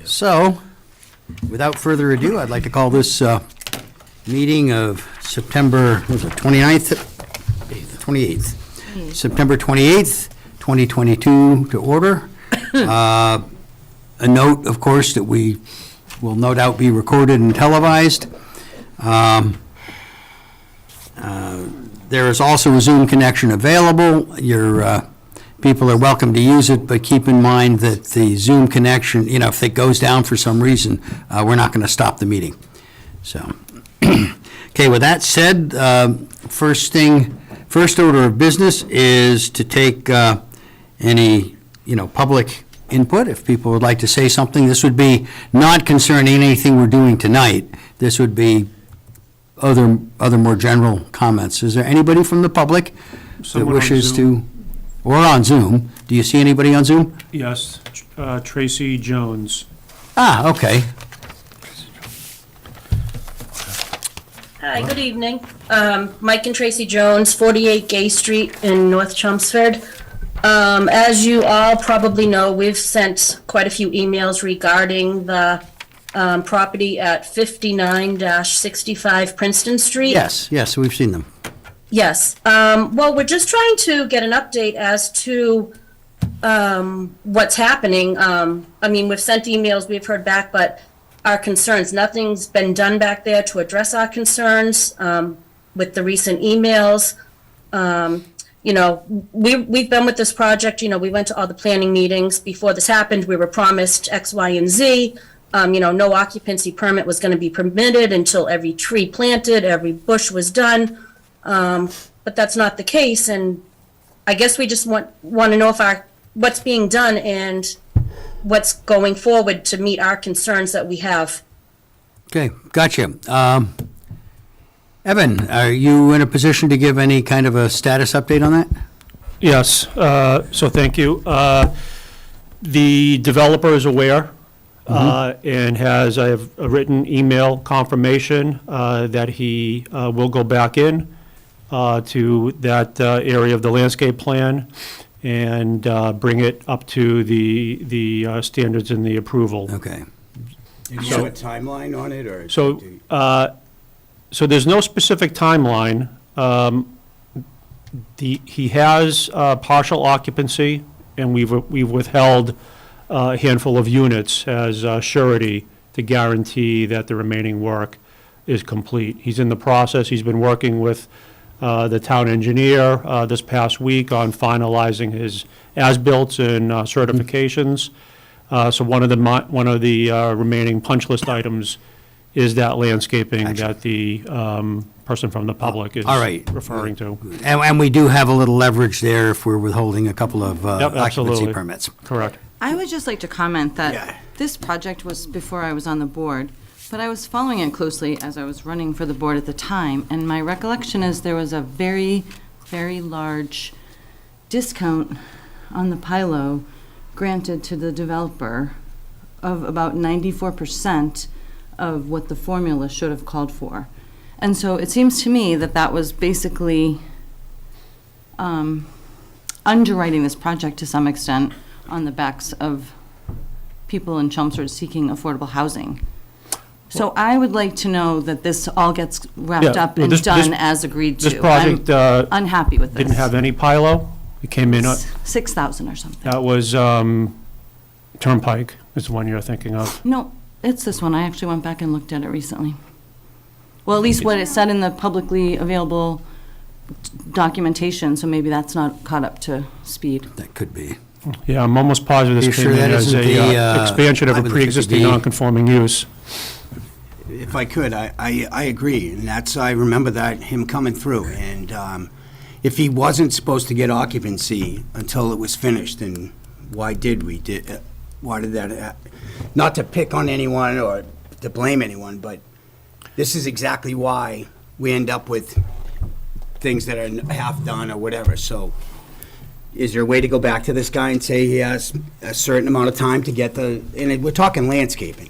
So, without further ado, I'd like to call this meeting of September, what was it, 29th? 28th. September 28th, 2022 to order. A note, of course, that we will no doubt be recorded and televised. There is also a Zoom connection available. Your people are welcome to use it, but keep in mind that the Zoom connection, you know, if it goes down for some reason, we're not going to stop the meeting. So, okay, with that said, first order of business is to take any, public input. If people would like to say something, this would be not concerning anything we're doing tonight. This would be other more general comments. Is there anybody from the public that wishes to, or on Zoom? Do you see anybody on Zoom? Yes, Tracy Jones. Ah, okay. Hi, good evening. Mike and Tracy Jones, 48 Gay Street in North Chelmsford. As you all probably know, we've sent quite a few emails regarding the property at 59-65 Princeton Street. Yes, we've seen them. Yes. Well, we're just trying to get an update as to what's happening. We've sent emails, we've heard back, but our concerns, nothing's been done back there to address our concerns with the recent emails. We've been with this project, we went to all the planning meetings. Before this happened, we were promised X, Y, and Z. No occupancy permit was going to be permitted until every tree planted, every bush was done. But that's not the case, and I guess we just want to know what's being done and what's going forward to meet our concerns that we have. Okay, gotcha. Evan, are you in a position to give any kind of a status update on that? Yes, so thank you. The developer is aware and I have a written email confirmation that he will go back in to that area of the landscape plan and bring it up to the standards in the approval. Okay. Do you have a timeline on it, or? So there's no specific timeline. He has partial occupancy, and we've withheld a handful of units as surety to guarantee that the remaining work is complete. He's in the process. He's been working with the town engineer this past week on finalizing his as-built and certifications. So one of the remaining punch list items is that landscaping that the person from the public is referring to. And we do have a little leverage there if we're withholding a couple of occupancy permits. Correct. I would just like to comment that this project was before I was on the board, but I was following it closely as I was running for the board at the time, and my recollection is there was a very, very large discount on the PILO granted to the developer of about 94% of what the formula should have called for. And so it seems to me that that was basically underwriting this project to some extent on the backs of people in Chelmsford seeking affordable housing. So I would like to know that this all gets wrapped up and done as agreed to. This project I'm unhappy with this. didn't have any PILO. It came in at 6,000 or something. that was Turnpike is the one you're thinking of. No, it's this one. I actually went back and looked at it recently. Well, at least what it said in the publicly available documentation, so maybe that's not caught up to speed. That could be. Yeah, I'm almost positive this came in as a expansion of a pre-existing non-conforming use. If I could, I agree, and I remember him coming through, and if he wasn't supposed to get occupancy until it was finished, then why did that, not to pick on anyone or to blame anyone, but this is exactly why we end up with things that are half done or whatever, so is there a way to go back to this guy and say he has a certain amount of time to get and we're talking landscaping.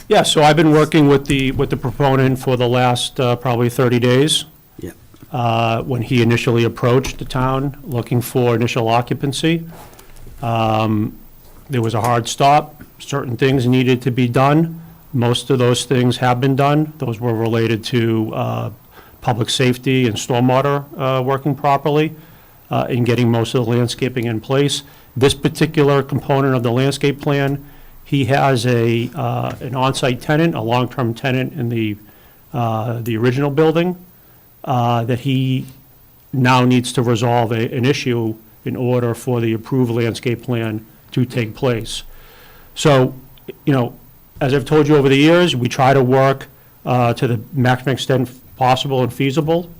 Yeah, so I've been working with the proponent for the last probably 30 days. Yeah. When he initially approached the town looking for initial occupancy, there was a hard stop. certain things needed to be done. Most of those things have been done. Those were related to public safety and stormwater working properly and getting most of the landscaping in place. This particular component of the landscape plan, he has an on-site tenant, a long-term tenant in the original building that he now needs to resolve an issue in order for the approved landscape plan to take place. So, as I've told you over the years, we try to work to the maximum extent possible and feasible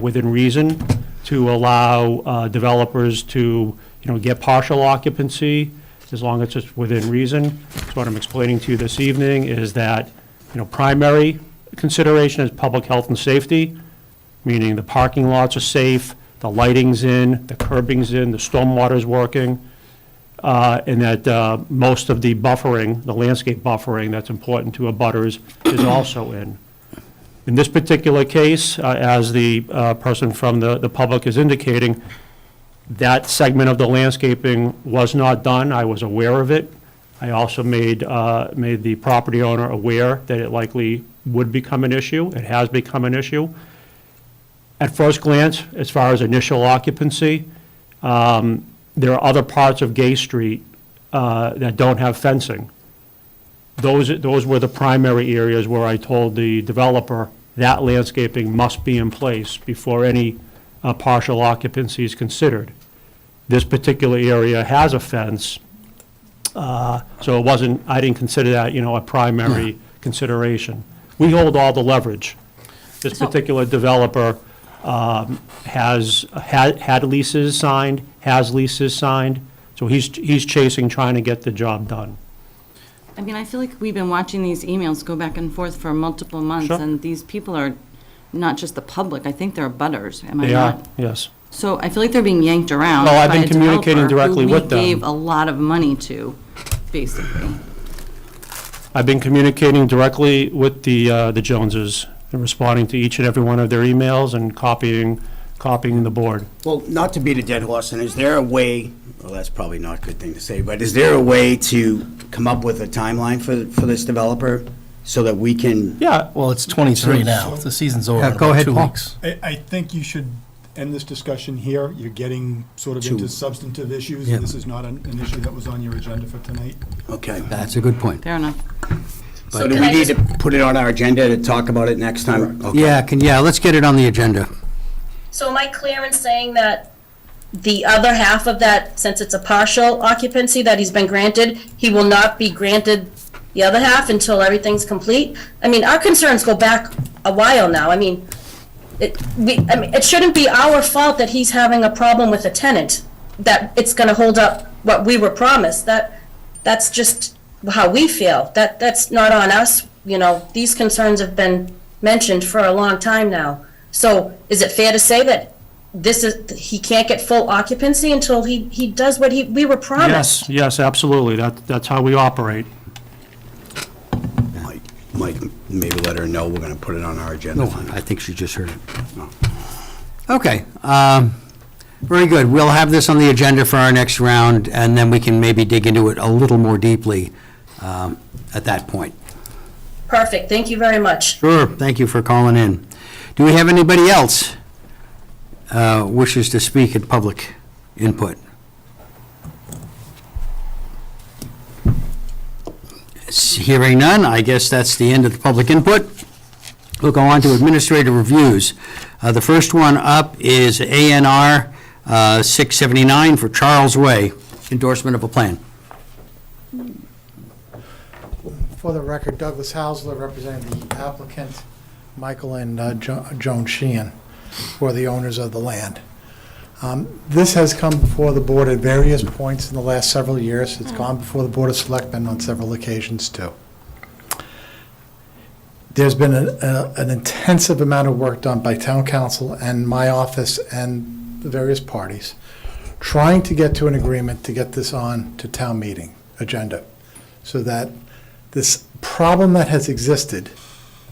within reason to allow developers to, get partial occupancy as long as it's within reason. So what I'm explaining to you this evening is that, primary consideration is public health and safety, meaning the parking lots are safe, the lighting's in, the curbing's in, the stormwater's working, and that most of the buffering, the landscape buffering that's important to abutters is also in. In this particular case, as the person from the public is indicating, that segment of the landscaping was not done. I was aware of it. I also made the property owner aware that it likely would become an issue. It has become an issue. At first glance, as far as initial occupancy, there are other parts of Gay Street that don't have fencing. Those were the primary areas where I told the developer that landscaping must be in place before any partial occupancy is considered. This particular area has a fence, so it wasn't, I didn't consider that, a primary consideration. We hold all the leverage. This particular developer had leases signed, has leases signed, so he's chasing, trying to get the job done. I mean, I feel like we've been watching these emails go back and forth for multiple months, Sure. and these people are not just the public, I think they're butters, am I They not? are, yes. So I feel like they're being yanked around Well, I've by been a communicating developer directly with them. who we gave a lot of money to, basically. I've been communicating directly with the Joneses and responding to each and every one of their emails and copying the board. Well, not to beat a dead horse, and is there a way, well, that's probably not a good thing to say, but is there a way to come up with a timeline for this developer so that we can? Yeah, Well, it's 23 now. The season's over Yeah, in go about ahead, 2 Paul. weeks. I think you should end this discussion here. You're getting sort of into substantive issues. Yeah. This is not an issue that was on your agenda for tonight. Okay. That's a good point. Fair enough. So So do can we I need just- to put it on our agenda to talk about it next time? Okay. Yeah, let's get it on the agenda. So am I clear in saying that the other half of that, since it's a partial occupancy that he's been granted, he will not be granted the other half until everything's complete? I mean, our concerns go back a while now. I mean, it shouldn't be our fault that he's having a problem with a tenant, that it's gonna hold up what we were promised. That's just how we feel. That's not on us, these concerns have been mentioned for a long time now. So is it fair to say that he can't get full occupancy until he does what we were promised? yes, absolutely. That's how we operate. Mike, maybe let her know we're going to put it on our agenda. No, I think she just heard it. Okay, very good. We'll have this on the agenda for our next round, and then we can maybe dig into it a little more deeply at that point. Perfect, thank you very much. Sure, thank you for calling in. Do we have anybody else wishes to speak at public input? Hearing none, I guess that's the end of the public input. We'll go on to administrative reviews. The first one up is ANR 679 for Charles Way, endorsement of a plan. For the record, Douglas Hausler representing the applicant, Michael and Joan Sheehan, who are the owners of the land. This has come before the board at various points in the last several years. It's gone before the Board of Selectmen on several occasions, too. There's been an intensive amount of work done by town council and my office and the various parties trying to get to an agreement to get this on to town meeting agenda so that this problem that has existed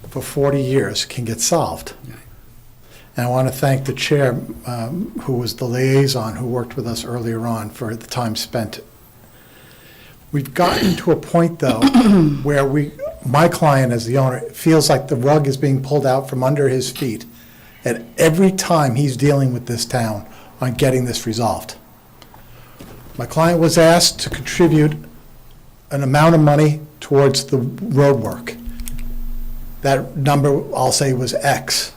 for 40 years can get solved. And I want to thank the chair, who was the liaison, who worked with us earlier on, for the time spent. We've gotten to a point, though, where my client, as the owner, feels like the rug is being pulled out from under his feet at every time he's dealing with this town on getting this resolved. My client was asked to contribute an amount of money towards the road work. That number, I'll say, was X.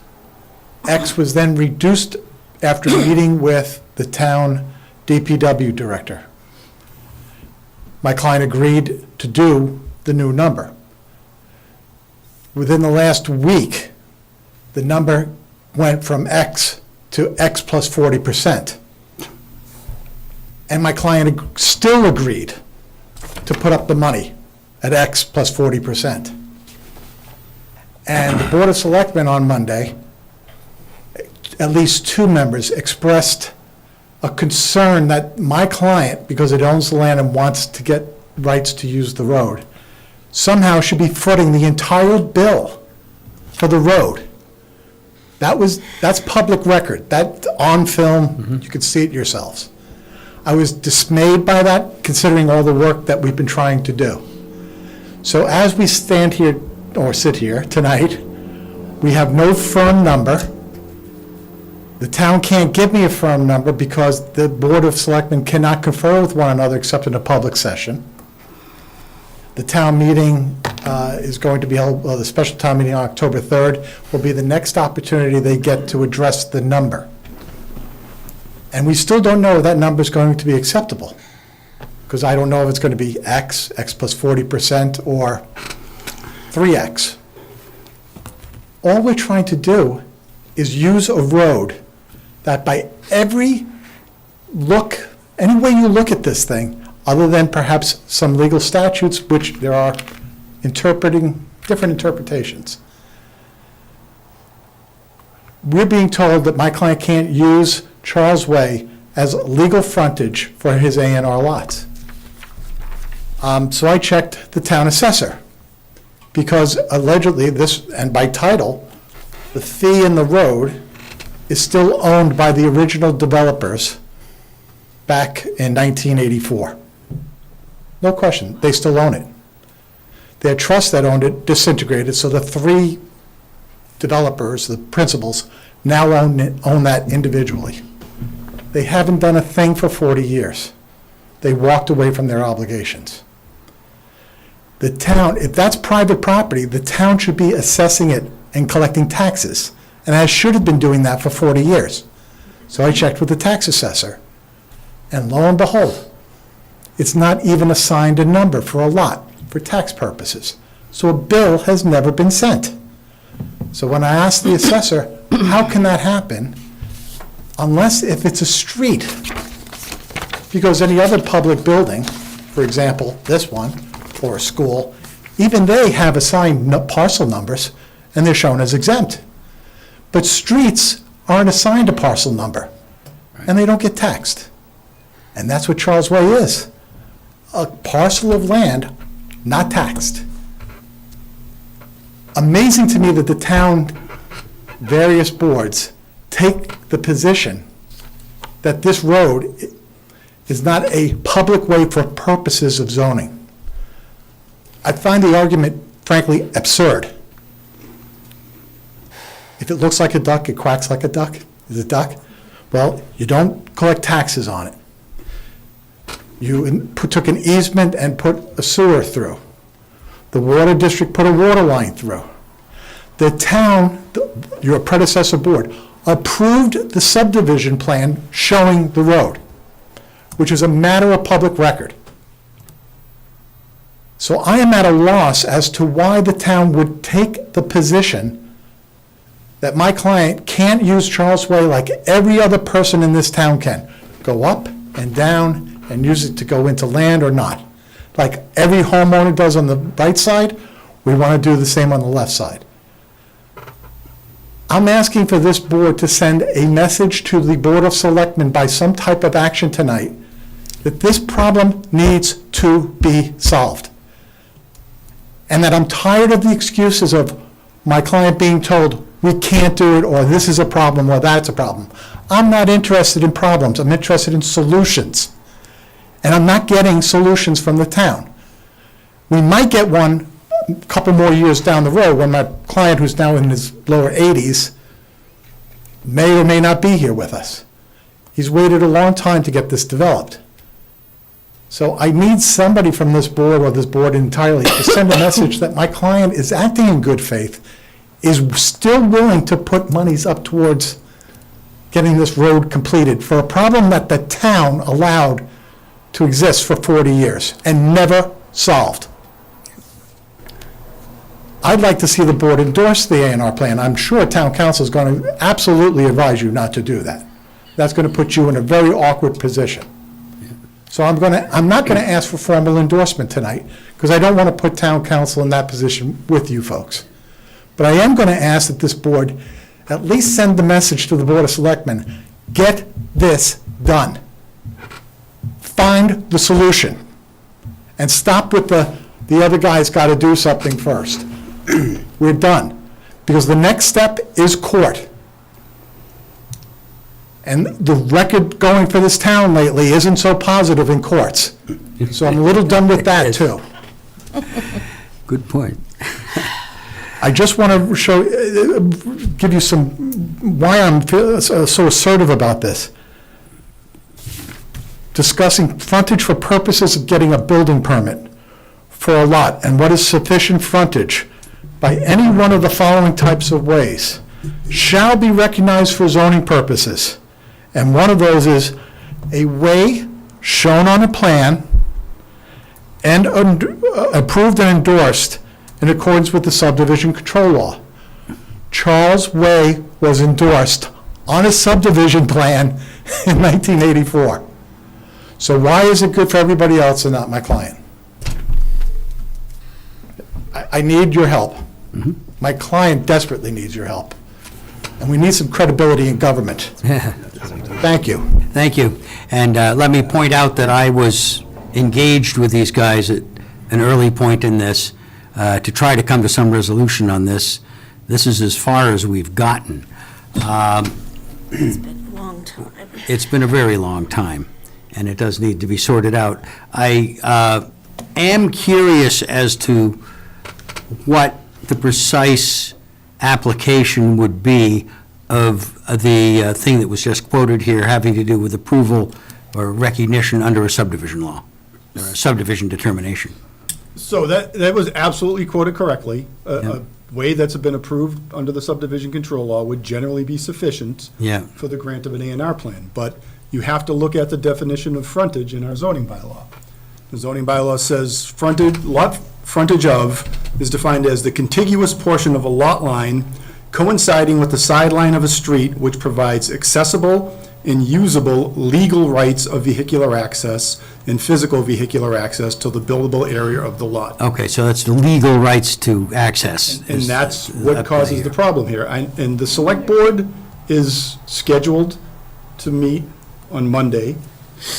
X was then reduced after meeting with the town DPW director. My client agreed to do the new number. Within the last week, the number went from X to X plus 40%. And my client still agreed to put up the money at X plus 40%. And the Board of Selectmen on Monday, at least two members expressed a concern that my client, because it owns the land and wants to get rights to use the road, somehow should be footing the entire bill for the road. That's public record. That on film, you could see it yourselves. I was dismayed by that, considering all the work that we've been trying to do. So as we stand here, or sit here tonight, we have no firm number. The town can't give me a firm number because the Board of Selectmen cannot confer with one another except in a public session. The town meeting is going to be held, well, the special town meeting on October 3rd will be the next opportunity they get to address the number. And we still don't know if that number is going to be acceptable, because I don't know if it's going to be X plus 40%, or 3X. All we're trying to do is use a road that by any way you look at this thing, other than perhaps some legal statutes, which there are different interpretations. We're being told that my client can't use Charles Way as legal frontage for his A&R lots. So I checked the town assessor, because allegedly this, and by title, the fee in the road is still owned by the original developers back in 1984. No question, they still own it. Their trust that owned it disintegrated, so the three developers, the principals, now own that individually. They haven't done a thing for 40 years. They walked away from their obligations. The town, if that's private property, the town should be assessing it and collecting taxes, and I should have been doing that for 40 years. So I checked with the tax assessor, and lo and behold, it's not even assigned a number for a lot for tax purposes. So a bill has never been sent. So when I asked the assessor, how can that happen unless if it's a street? Because any other public building, for example, this one, or a school, even they have assigned parcel numbers, and they're shown as exempt. But streets aren't assigned a parcel number, and they don't get taxed. And that's what Charles Way is. A parcel of land not taxed. Amazing to me that the town, various boards, take the position that this road is not a public way for purposes of zoning. I find the argument, frankly, absurd. If it looks like a duck, it quacks like a duck. Is it duck? Well, you don't collect taxes on it. You took an easement and put a sewer through. The water district put a water line through. The town, your predecessor board, approved the subdivision plan showing the road, which is a matter of public record. So I am at a loss as to why the town would take the position that my client can't use Charles Way like every other person in this town can. Go up and down and use it to go into land or not. Like every homeowner does on the right side, we want to do the same on the left side. I'm asking for this board to send a message to the Board of Selectmen by some type of action tonight that this problem needs to be solved. And that I'm tired of the excuses of my client being told, we can't do it, or this is a problem, or that's a problem. I'm not interested in problems. I'm interested in solutions. And I'm not getting solutions from the town. We might get one a couple more years down the road when my client, who's now in his lower 80s, may or may not be here with us. He's waited a long time to get this developed. So I need somebody from this board or this board entirely to send a message that my client is acting in good faith, is still willing to put monies up towards getting this road completed for a problem that the town allowed to exist for 40 years and never solved. I'd like to see the board endorse the A&R plan. I'm sure town council is going to absolutely advise you not to do that. That's going to put you in a very awkward position. So I'm not going to ask for formal endorsement tonight, because I don't want to put town council in that position with you folks. But I am going to ask that this board at least send the message to the Board of Selectmen, get this done. Find the solution. And stop with the other guy's got to do something first. We're done. Because the next step is court. And the record going for this town lately isn't so positive in courts. So I'm a little done with that, too. Good point. I just want to give you some, why I'm so assertive about this. Discussing frontage for purposes of getting a building permit for a lot, and what is sufficient frontage by any one of the following types of ways shall be recognized for zoning purposes. And one of those is a way shown on a plan and approved and endorsed in accordance with the subdivision control law. Charles Way was endorsed on a subdivision plan in 1984. So why is it good for everybody else and not my client? I need your help. My client desperately needs your help. And we need some credibility in government. Thank you. Thank you. And let me point out that I was engaged with these guys at an early point in this to try to come to some resolution on this. This is as far as we've gotten. It's been a long time. It's been a very long time, and it does need to be sorted out. I am curious as to what the precise application would be of the thing that was just quoted here, having to do with approval or recognition under a subdivision law, or a subdivision determination. So that was absolutely quoted correctly. A way that's been approved under the subdivision control law would generally be sufficient for the grant of an A&R plan. But you have to look at the definition of frontage in our zoning bylaw. The zoning bylaw says lot frontage of is defined as the contiguous portion of a lot line coinciding with the sideline of a street which provides accessible and usable legal rights of vehicular access and physical vehicular access to the buildable area of the lot. Okay, so that's the legal rights to access. And that's what causes the problem here. And the select board is scheduled to meet on Monday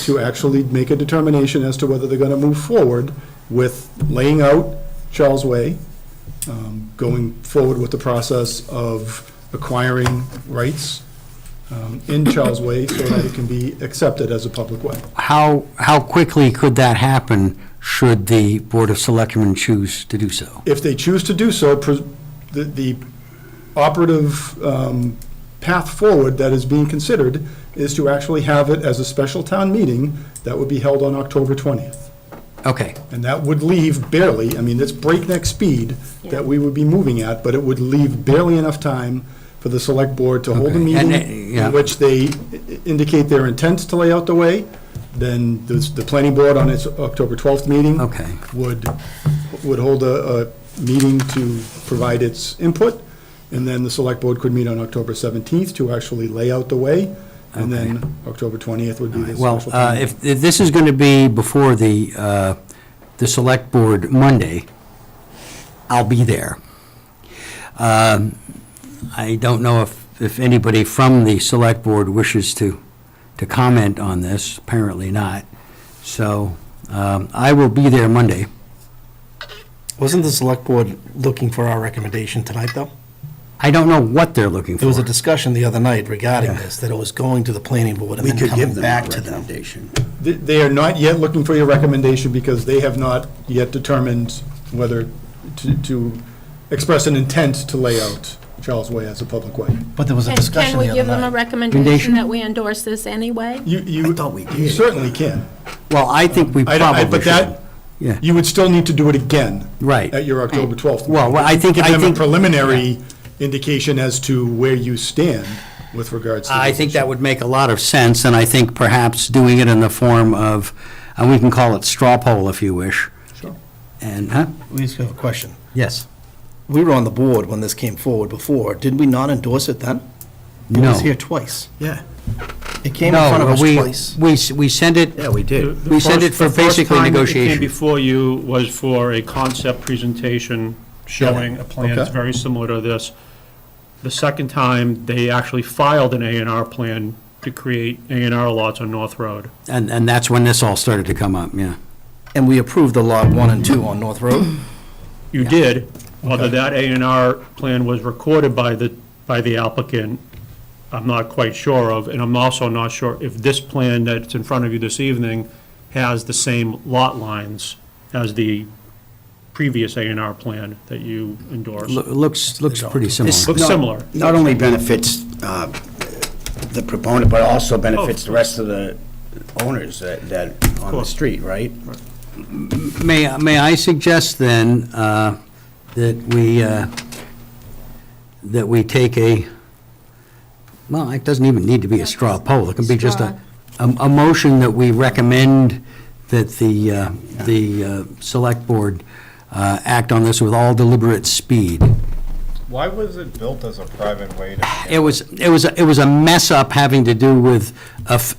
to actually make a determination as to whether they're going to move forward with laying out Charles Way, going forward with the process of acquiring rights in Charles Way so that it can be accepted as a public way. How quickly could that happen should the Board of Selectmen choose to do so? If they choose to do so, the operative path forward that is being considered is to actually have it as a special town meeting that would be held on October 20th. Okay. And that would leave barely, I mean, it's breakneck speed that we would be moving at, but it would leave barely enough time for the select board to hold a Okay. meeting And, in which they indicate their intent to lay out the way. Then the planning board on its October 12th meeting would hold a meeting to provide its input. And then the select board could meet on October 17th to actually lay out the way. And then October 20th would be the Well, special town meeting. if this is going to be before the Select Board Monday, I'll be there. I don't know if anybody from the Select Board wishes to comment on this, apparently not. So I will be there Monday. Wasn't the select board looking for our recommendation tonight, though? I don't know what they're looking for. There was a discussion the other night regarding this, that it was going to the planning board and We then could coming give them back a to them. recommendation. They are not yet looking for your recommendation because they have not yet determined whether to express an intent to lay out Charles Way as a public way. But there was a And discussion can we the give other them a night. recommendation that we endorse this anyway? You I thought we You did. certainly can. Well, I think we I- probably But should. that, Yeah. you would still need to do it again. Right. At your October 12th. Well, meeting. I think- Give I them think- a preliminary indication as to where you stand with regards to I this think issue. that would make a lot of sense, and I think perhaps doing it in the form of, we can call it straw poll if you wish. Sure. And, We just have a question. Yes. We were on the board when this came forward before. Did we not endorse it then? It was No. here twice. Yeah, It came in front of us twice. We sent it, yeah, we did. We sent it for basically The negotiation. first time it came before you was for a concept presentation showing a plan that's Okay. very similar to this. The second time, they actually filed an A&R plan to create A&R lots on North Road. and that's when this all started to come up, yeah. And we approved the lot 1 and 2 on North Road. You did, whether that A&R plan was recorded by the applicant, I'm not quite sure of, and I'm also not sure if this plan that's in front of you this evening has the same lot lines as the previous A&R plan that you endorsed. Looks pretty similar. This Looks not- similar. Not only benefits the proponent, but also benefits the rest of the owners that on the course. street, right? May I suggest then that we take well, it doesn't even need to be a straw poll. It can be just a motion that we recommend that the select board act on this with all deliberate speed. Why was it built as a private way to? It was a mess up having to do with,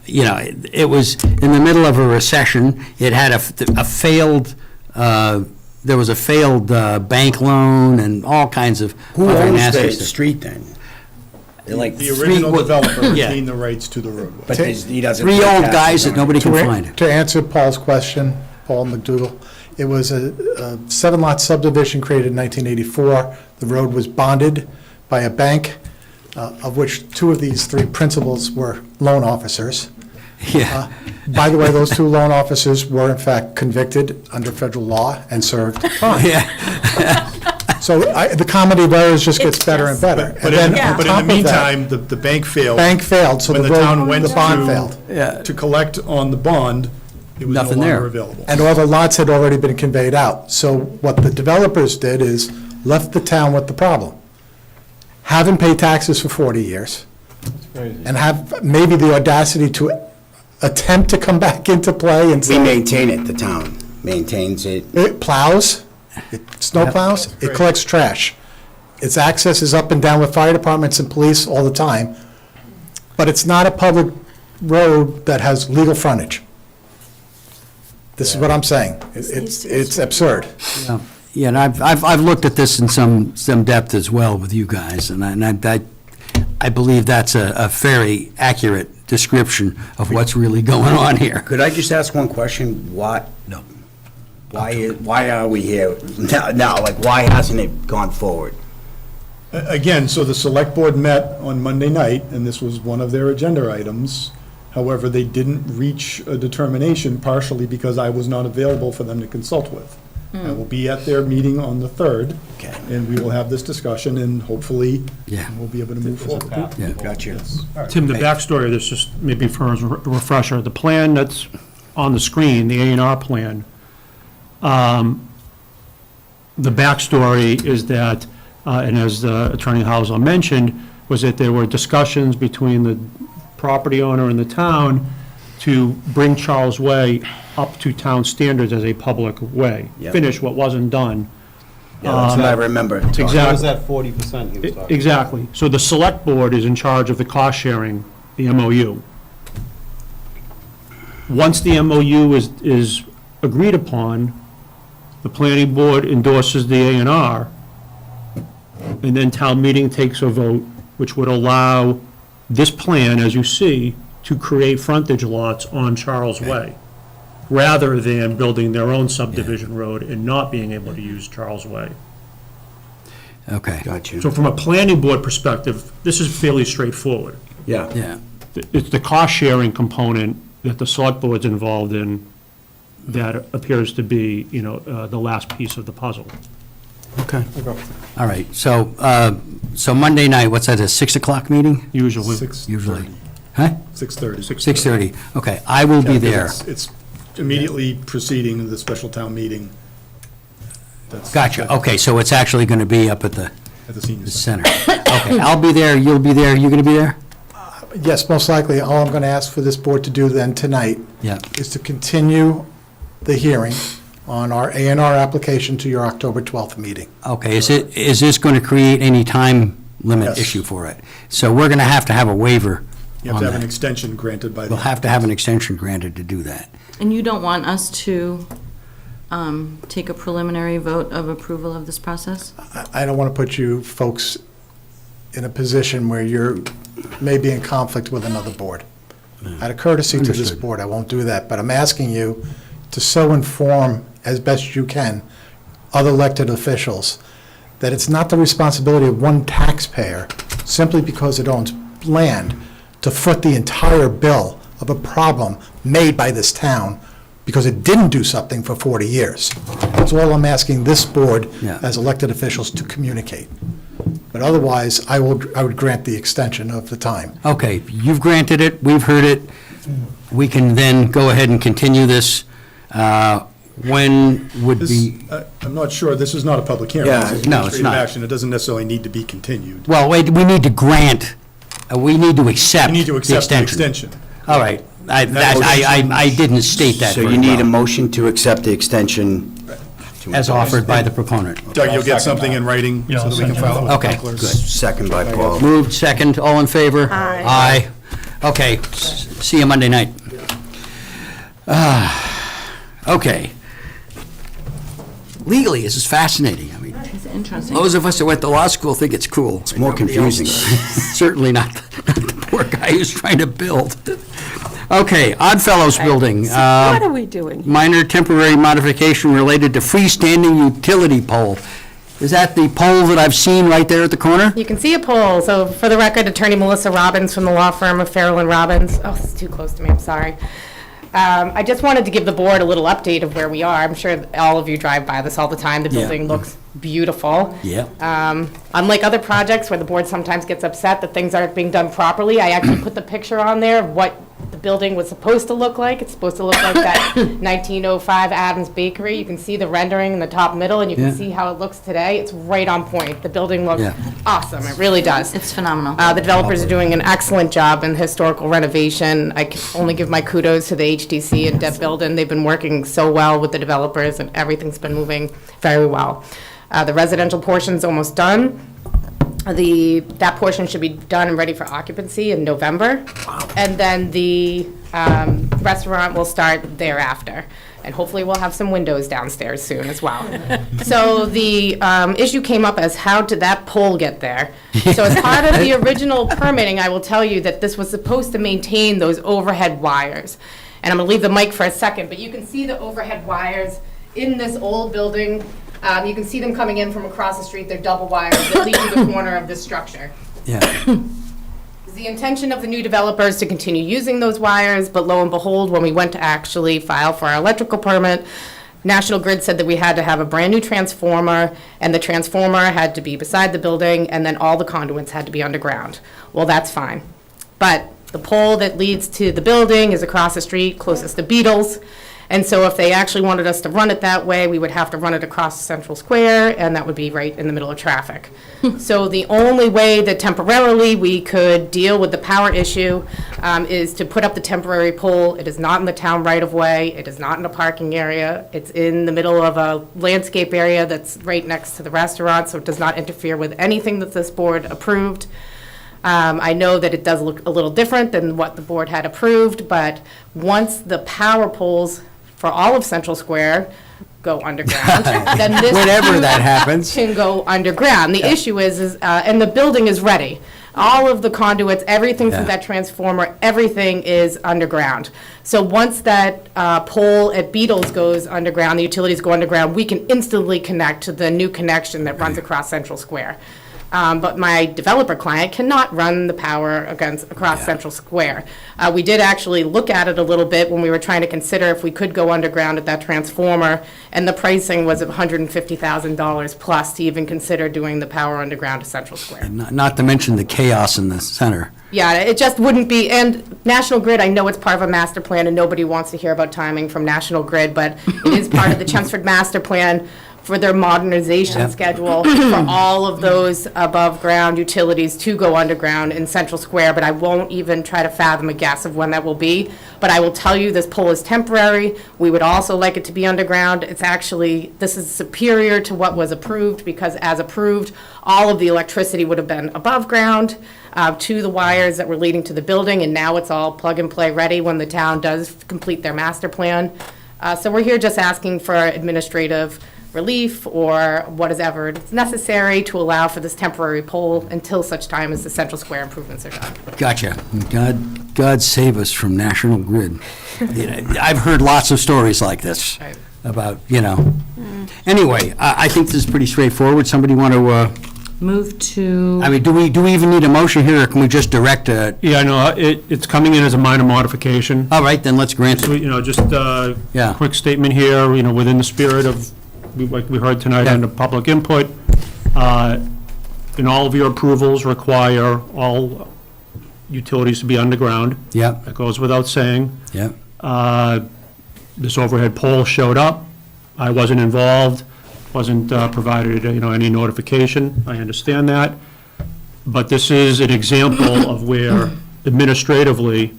it was in the middle of a recession. It had a failed, there was a failed bank loan and all kinds of Who other owns nasty the stuff. street then? They're like The original Three- developer yeah. retained the rights to the roadway. But he doesn't. Three pay old taxes guys that on it. nobody can find. To answer Paul's question, Paul McDougall, it was a 7-lot subdivision created in 1984. The road was bonded by a bank, of which 2 of these 3 principals were loan officers. Yeah, By the way, those 2 loan officers were in fact convicted under federal law and served time. yeah. So the comedy of errors just gets It's better and just- better. But And in, then on but in top the of that, meantime, the bank failed. bank failed, so When the the town went road, the bond to- failed. Yeah. To collect on the bond, it was no Nothing there. longer available. And all the lots had already been conveyed out. So what the developers did is left the town with the problem. Haven't paid taxes for 40 years. And have maybe the audacity to attempt to come back into play and We say, maintain it, the town maintains it. it plows, it snow plows, it collects trash. Its access is up and down with fire departments and police all the time, but it's not a public road that has legal frontage. This is what I'm saying. It's absurd. Yeah, and I've looked at this in some depth as well with you guys, and I believe that's a very accurate description of what's really going on here. Could I just ask one question? What? No. Why are we here now? Like, why hasn't it gone forward? Again, so the select board met on Monday night, and this was one of their agenda items. However, they didn't reach a determination partially because I was not available for them to consult with. I will be at their meeting on the 3rd. Okay. And we will have this discussion, and hopefully, Yeah. we'll be able to move forward. Yeah. Gotcha. Tim, the backstory of this, just maybe for a refresher, the plan that's on the screen, the A&R plan, the backstory is that, and as Attorney Hauser mentioned, was that there were discussions between the property owner and the town to bring Charles Way up to town standards as a public way. Yep. Finish what wasn't done. Yeah, that's what I remember. talking Exactly. What was that 40% he was talking about? Exactly. So the select board is in charge of the cost sharing, the MOU. Once the MOU is agreed upon, the planning board endorses the A&R, and then town meeting takes a vote, which would allow this plan, as you see, to create frontage lots on Charles Way, rather than building their own subdivision road and not being able to use Charles Way. Okay. Gotcha. So from a planning board perspective, this is fairly straightforward. Yeah. Yeah. It's the cost-sharing component that the select board's involved in that appears to be, the last piece of the puzzle. Okay. All right, so Monday night, what's that, a 6 o'clock meeting? Usually. Usually. Huh? 6:30. 6:30, okay, I will be there. It's immediately preceding the special town meeting. That's Gotcha, okay, so it's actually going to be up at the At the senior center. center. Okay, I'll be there, you'll be there, you going to be there? Yes, most likely, all I'm going to ask for this board to do then tonight Yeah. is to continue the hearing on our A&R application to your October 12th meeting. Okay, is this going to create any time limit Yes. issue for it? So we're going to have a waiver You have on to have an that. extension granted by the. We'll have to have an extension granted to do that. And you don't want us to take a preliminary vote of approval of this process? I don't want to put you folks in a position where you're maybe in conflict with another board. Out of courtesy to this Understood. board, I won't do that, but I'm asking you to so inform as best you can other elected officials that it's not the responsibility of one taxpayer, simply because it owns land, to foot the entire bill of a problem made by this town because it didn't do something for 40 years. That's all I'm asking this board, Yeah. as elected officials, to communicate. But otherwise, I would grant the extension of the time. Okay, you've granted it, we've heard it. We can then go ahead and continue this. When would This, be, I'm not sure, this is not a public hearing. Yeah, This is no, it's administrative not. action. It doesn't necessarily need to be continued. well, wait, we need to grant, we need to accept You need to the accept the extension. extension. All right, I didn't state that So very you need a well, motion to accept the extension. as offered by the proponent. Doug, you'll get something in writing so that we can file it with the Okay, clerk? good. Second by Paul. Moved, second, all in favor? Aye. Aye. Okay, see you Monday night. Okay. Legally, this is fascinating. I mean, It's interesting. those of us that went to law school think it's cool. It's more confusing. Certainly not the poor guy who's trying to build. Okay, Oddfellows Building. What are we doing? Minor temporary modification related to freestanding utility pole. Is that the pole that I've seen right there at the corner? You can see a poll. So for the record, Attorney Melissa Robbins from the law firm of Farrell and Robbins. Oh, this is too close to me, I'm sorry. I just wanted to give the board a little update of where we are. I'm sure all of you drive by this all the time. The Yeah. building looks beautiful. Yeah. Unlike other projects where the board sometimes gets upset that things aren't being done properly, I actually put the picture on there of what the building was supposed to look like. It's supposed to look like that 1905 Adams Bakery. You can see the rendering in the top middle, and you can Yeah. see how it looks today. It's right on point. The building looks Yeah. awesome. It really does. It's phenomenal. The developers are doing an excellent job in historical renovation. I can only give my kudos to the HTC and Deb Bilden. They've been working so well with the developers, and everything's been moving very well. The residential portion's almost done. That portion should be done and ready for occupancy in November. And then the restaurant will start thereafter. And hopefully we'll have some windows downstairs soon as well. So the issue came up as how did that pole get there? So as part of the original permitting, I will tell you that this was supposed to maintain those overhead wires. And I'm gonna leave the mic for a second, but you can see the overhead wires in this old building. You can see them coming in from across the street. They're double wires that lead to the corner of this structure. Yeah. The intention of the new developer is to continue using those wires, but lo and behold, when we went to actually file for our electrical permit, National Grid said that we had to have a brand-new transformer, and the transformer had to be beside the building, and then all the conduits had to be underground. Well, that's fine. But the pole that leads to the building is across the street, closest to Beatles. And so if they actually wanted us to run it that way, we would have to run it across Central Square, and that would be right in the middle of traffic. So the only way that temporarily we could deal with the power issue is to put up the temporary pole. It is not in the town right-of-way. It is not in a parking area. It's in the middle of a landscape area that's right next to the restaurant, so it does not interfere with anything that this board approved. I know that it does look a little different than what the board had approved, but once the power poles for all of Central Square go underground, then this Whenever too that happens. can go underground. The issue is, and the building is ready. All of the conduits, everything Yeah. through that transformer, everything is underground. So once that pole at Beatles goes underground, the utilities go underground, we can instantly connect to the new connection that runs across Central Square. But my developer client cannot run the power across Central Square. We did actually look at it a little bit when we were trying to consider if we could go underground at that transformer, and the pricing was of $150,000 plus to even consider doing the power underground to Central Square. Not to mention the chaos in the center. Yeah, it just wouldn't be, and National Grid, I know it's part of a master plan, and nobody wants to hear about timing from National Grid, but it is part of the Chelmsford master plan for their modernization Yep. schedule for all of those above-ground utilities to go underground in Central Square, but I won't even try to fathom a guess of when that will be. But I will tell you, this pole is temporary. We would also like it to be underground. It's actually, this is superior to what was approved, because as approved, all of the electricity would have been above ground to the wires that were leading to the building, and now it's all plug-and-play ready when the town does complete their master plan. So we're here just asking for administrative relief or whatever is necessary to allow for this temporary pole until such time as the Central Square improvements are done. Gotcha. God save us from National Grid. You know, I've heard lots of stories like this Right. about, Anyway, I think this is pretty straightforward. Somebody want to, Move to, I mean, do we even need a motion here, or can we just direct a? Yeah, no, it's coming in as a minor modification. All right, then let's grant So, it. just a Yeah. quick statement here, within the spirit of, like we heard tonight, under public input, and all of your approvals require all utilities to be underground. Yep, That goes without saying. yep. This overhead pole showed up. I wasn't involved, wasn't provided, any notification. I understand that. But this is an example of where administratively,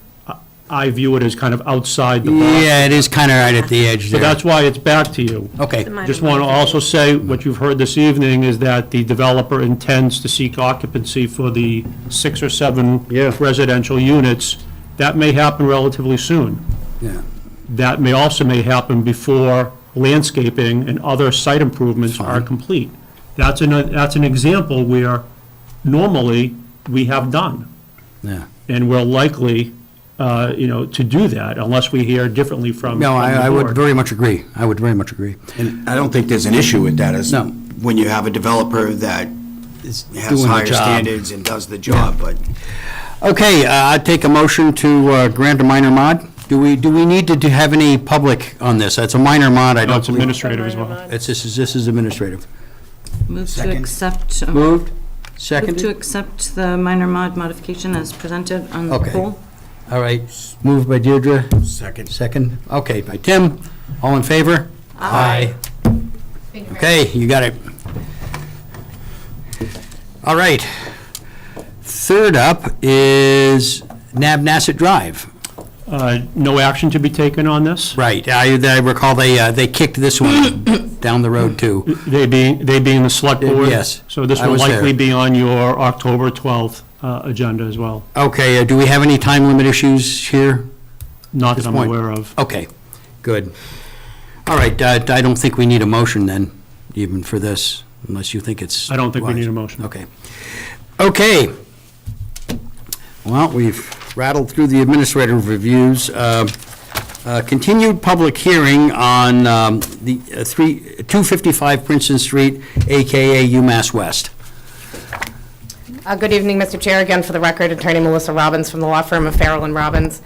I view it as kind of outside the box. Yeah, it is kind of right at the edge So there. that's why it's back to you. Okay, Just want to also say, what you've heard this evening is that the developer intends to seek occupancy for the 6 or 7 residential units. That may happen relatively soon. yeah. That may happen before landscaping and other site improvements are complete. That's an example where normally we have done, Yeah. and we're likely, to do that unless we hear differently from No, from the I would board. very much agree. I would very much agree. And I don't think there's an issue with that, as No. when you have a developer that It's has doing the higher job. standards and does the job, but Okay, I'd take a motion to grant a minor mod. Do we need to have any public on this? It's a minor mod, I No, don't it's believe. administrative as well. This is administrative. move to Second. accept. Moved, Move to seconded? accept the minor modification as presented on the Okay. poll. All right, moved by Deirdre, second. second. Okay, by Tim. All in favor? Aye. Okay, you got it. All right. Third up is Nabnasset Drive. No action to be taken on this? Right, I recall they kicked this one down the road too. They being the select board? Yes, So this I will was there. likely be on your October 12th agenda as well. Okay, do we have any time limit issues here? Not This that I'm point. aware of. Okay, good. All right, I don't think we need a motion then, even for this, unless you think it's. I don't think we wise. need a motion. Okay. Okay. Well, we've rattled through the administrative reviews. Continued public hearing on the 255 Princeton Street, AKA UMass West. Good evening, Mr. Chair. Again, for the record, Attorney Melissa Robbins from the law firm of Farrell and Robbins.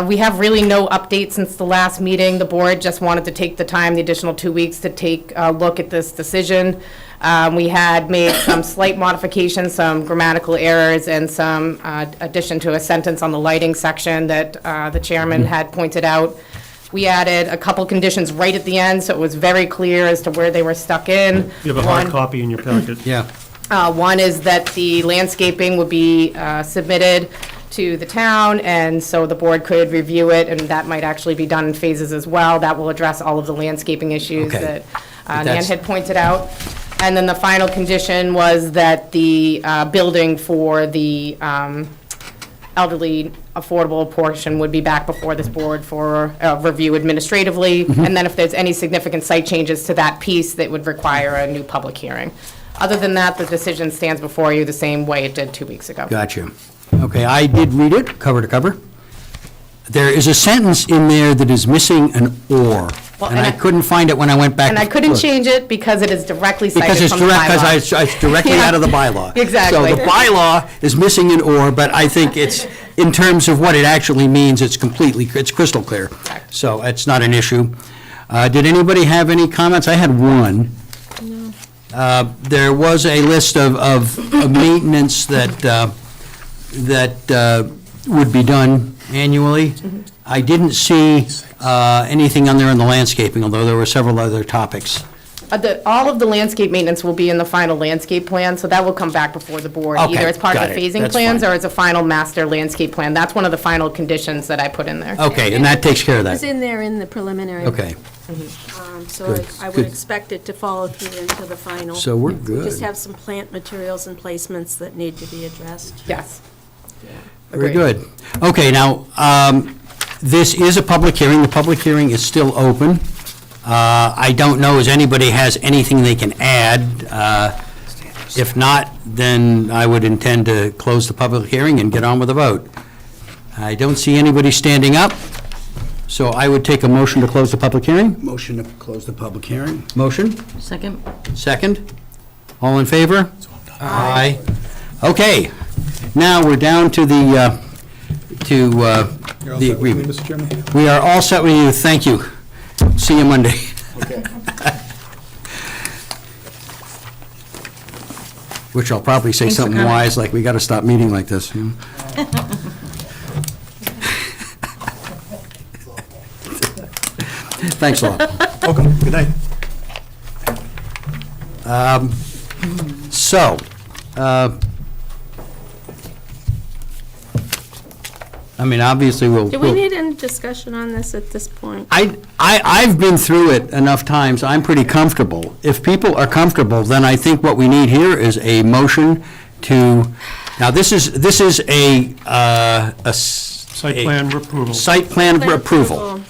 We have really no update since the last meeting. The board just wanted to take the time, the additional 2 weeks, to take a look at this decision. We had made some slight modifications, some grammatical errors, and some addition to a sentence on the lighting section that the chairman had pointed out. We added a couple conditions right at the end, so it was very clear as to where they were stuck in. You have a hard One- copy in your packet. Yeah. One is that the landscaping would be submitted to the town, and so the board could review it, and that might actually be done in phases as well. That will address all of the landscaping issues Okay. that Nan that's- had pointed out. And then the final condition was that the building for the elderly affordable portion would be back before this board for review administratively. And then if there's any significant site changes to that piece, that would require a new public hearing. Other than that, the decision stands before you the same way it did 2 weeks ago. Gotcha. Okay, I did read it, cover to cover. There is a sentence in there that is missing an or, Well, and and I I- couldn't find it when I went back. And I to couldn't look. change it because it is directly Because cited it's from the direct, bylaw. because it's directly Yeah. out of the bylaw. Exactly. So the bylaw is missing an or, but I think it's, in terms of what it actually means, it's crystal clear. So it's not an issue. Did anybody have any comments? I had one. There was a list of maintenance that would be done annually. I didn't see anything on there on the landscaping, although there were several other topics. All of the landscape maintenance will be in the final landscape plan, so that will come back before the board. Okay, Either as part of got the it. phasing That's plans fine. or as a final master landscape plan. That's one of the final conditions that I put in there. Okay, and that takes care of It was that. in there in the preliminary. Okay, So Good, I would good. expect it to follow through into the final. so we're We just good. have some plant materials and placements that need to be addressed. Yes. Very Agreed. good. Okay, now, this is a public hearing. The public hearing is still open. I don't know if anybody has anything they can add. If not, then I would intend to close the public hearing and get on with the vote. I don't see anybody standing up, so I would take a motion to close the public hearing. Motion to close the public hearing? Motion? Second? Second? All in favor? Aye. Okay, now we're down to the You're all set with me, agreement. Mr. Chairman? We are all set with you, thank you. See you Monday. Okay. Which I'll probably say Thanks for something coming. wise, like, we gotta stop meeting like this. you know? Thanks a lot. Welcome, good night. So, I mean, obviously, we'll. Do we need any discussion on this at this point? I've been through it enough times, I'm pretty comfortable. If people are comfortable, then I think what we need here is a motion to, now, this is a Site plan approval. site plan approval.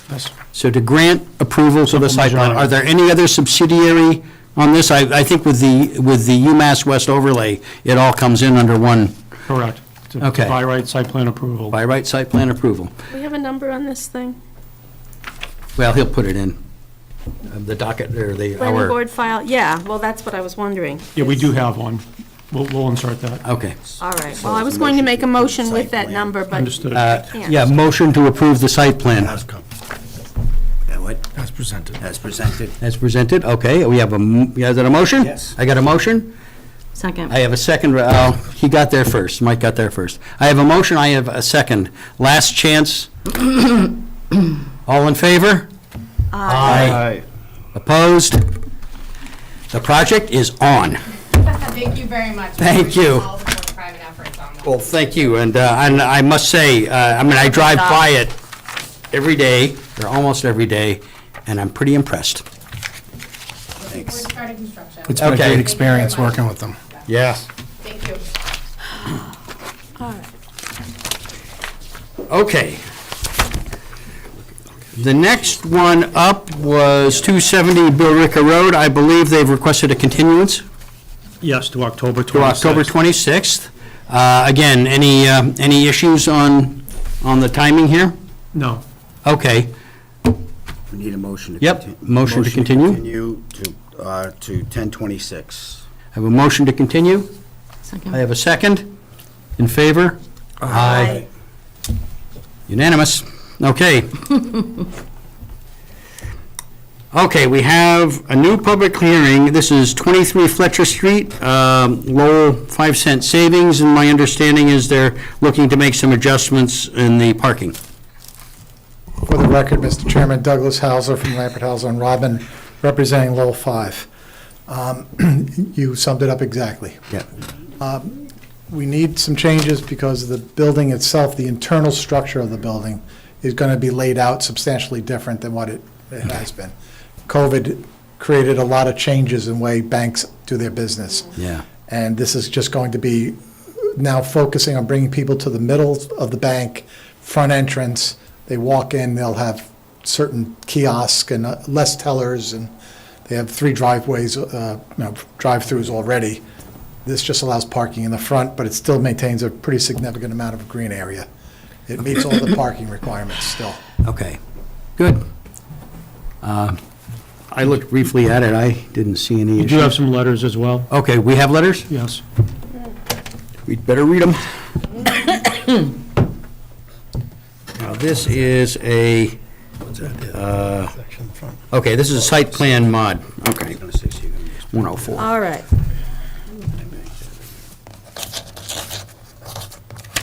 So to grant approval to the site plan, majority. are there any other subsidiary on this? I think with the UMass West overlay, it all comes in under one, Correct. To Okay. By right site plan approval. by right site plan approval. Do we have a number on this thing? Well, he'll put it in the docket, or the, Planning our, board file, yeah, well, that's what I was wondering. Yeah, we do have one. We'll insert that. okay. All right, well, I was going to make a motion with that number, but Understood. can't. Yeah, motion to approve the site plan. Yeah, what? As presented. As presented? As presented, okay, we have is that a motion? Yes. I got a motion? Second. I have a second, he got there first, Mike got there first. I have a motion, I have a second. Last chance. All in favor? Aye. Opposed? The project is on. Thank you very much. Thank you. All the private efforts on that. Well, thank you, and I must say, I mean, I drive by it every day, or almost every day, and I'm pretty impressed. We're starting construction. It's been a Okay. great experience working with them. Yeah. Thank you. Okay. The next one up was 270 Billerica Road. I believe they've requested a continuance Yes, to October 26th. to October 26th. Again, any issues on the timing here? No. Okay. We need a motion to Yep, continue. motion to continue. Continue to 10/26. I have a motion to continue. Second. I have a second. In favor? Aye. Unanimous. Okay. Okay, we have a new public hearing. This is 23 Fletcher Street, Lowell 5-cent savings, and my understanding is they're looking to make some adjustments in the parking. For the record, Mr. Chairman, Douglas Hauser from Lambert, Hauser and Robin, representing Lowell 5. You summed it up exactly. Yeah. We need some changes because the building itself, the internal structure of the building, is going to be laid out substantially different than what it has been. COVID created a lot of changes in the way banks do their business. Yeah. And this is just going to be now focusing on bringing people to the middle of the bank, front entrance. They walk in, they'll have certain kiosks and less tellers and They have 3 driveways, drive-throughs already. This just allows parking in the front, but it still maintains a pretty significant amount of green area. It meets all the parking requirements still. Okay, good. I looked briefly at it, I didn't see any You issues. do have some letters as well? Okay, we have letters? Yes. We'd better read them. Now, this is a, Section in the front. okay, this is a site plan mod. Okay. 104. All right.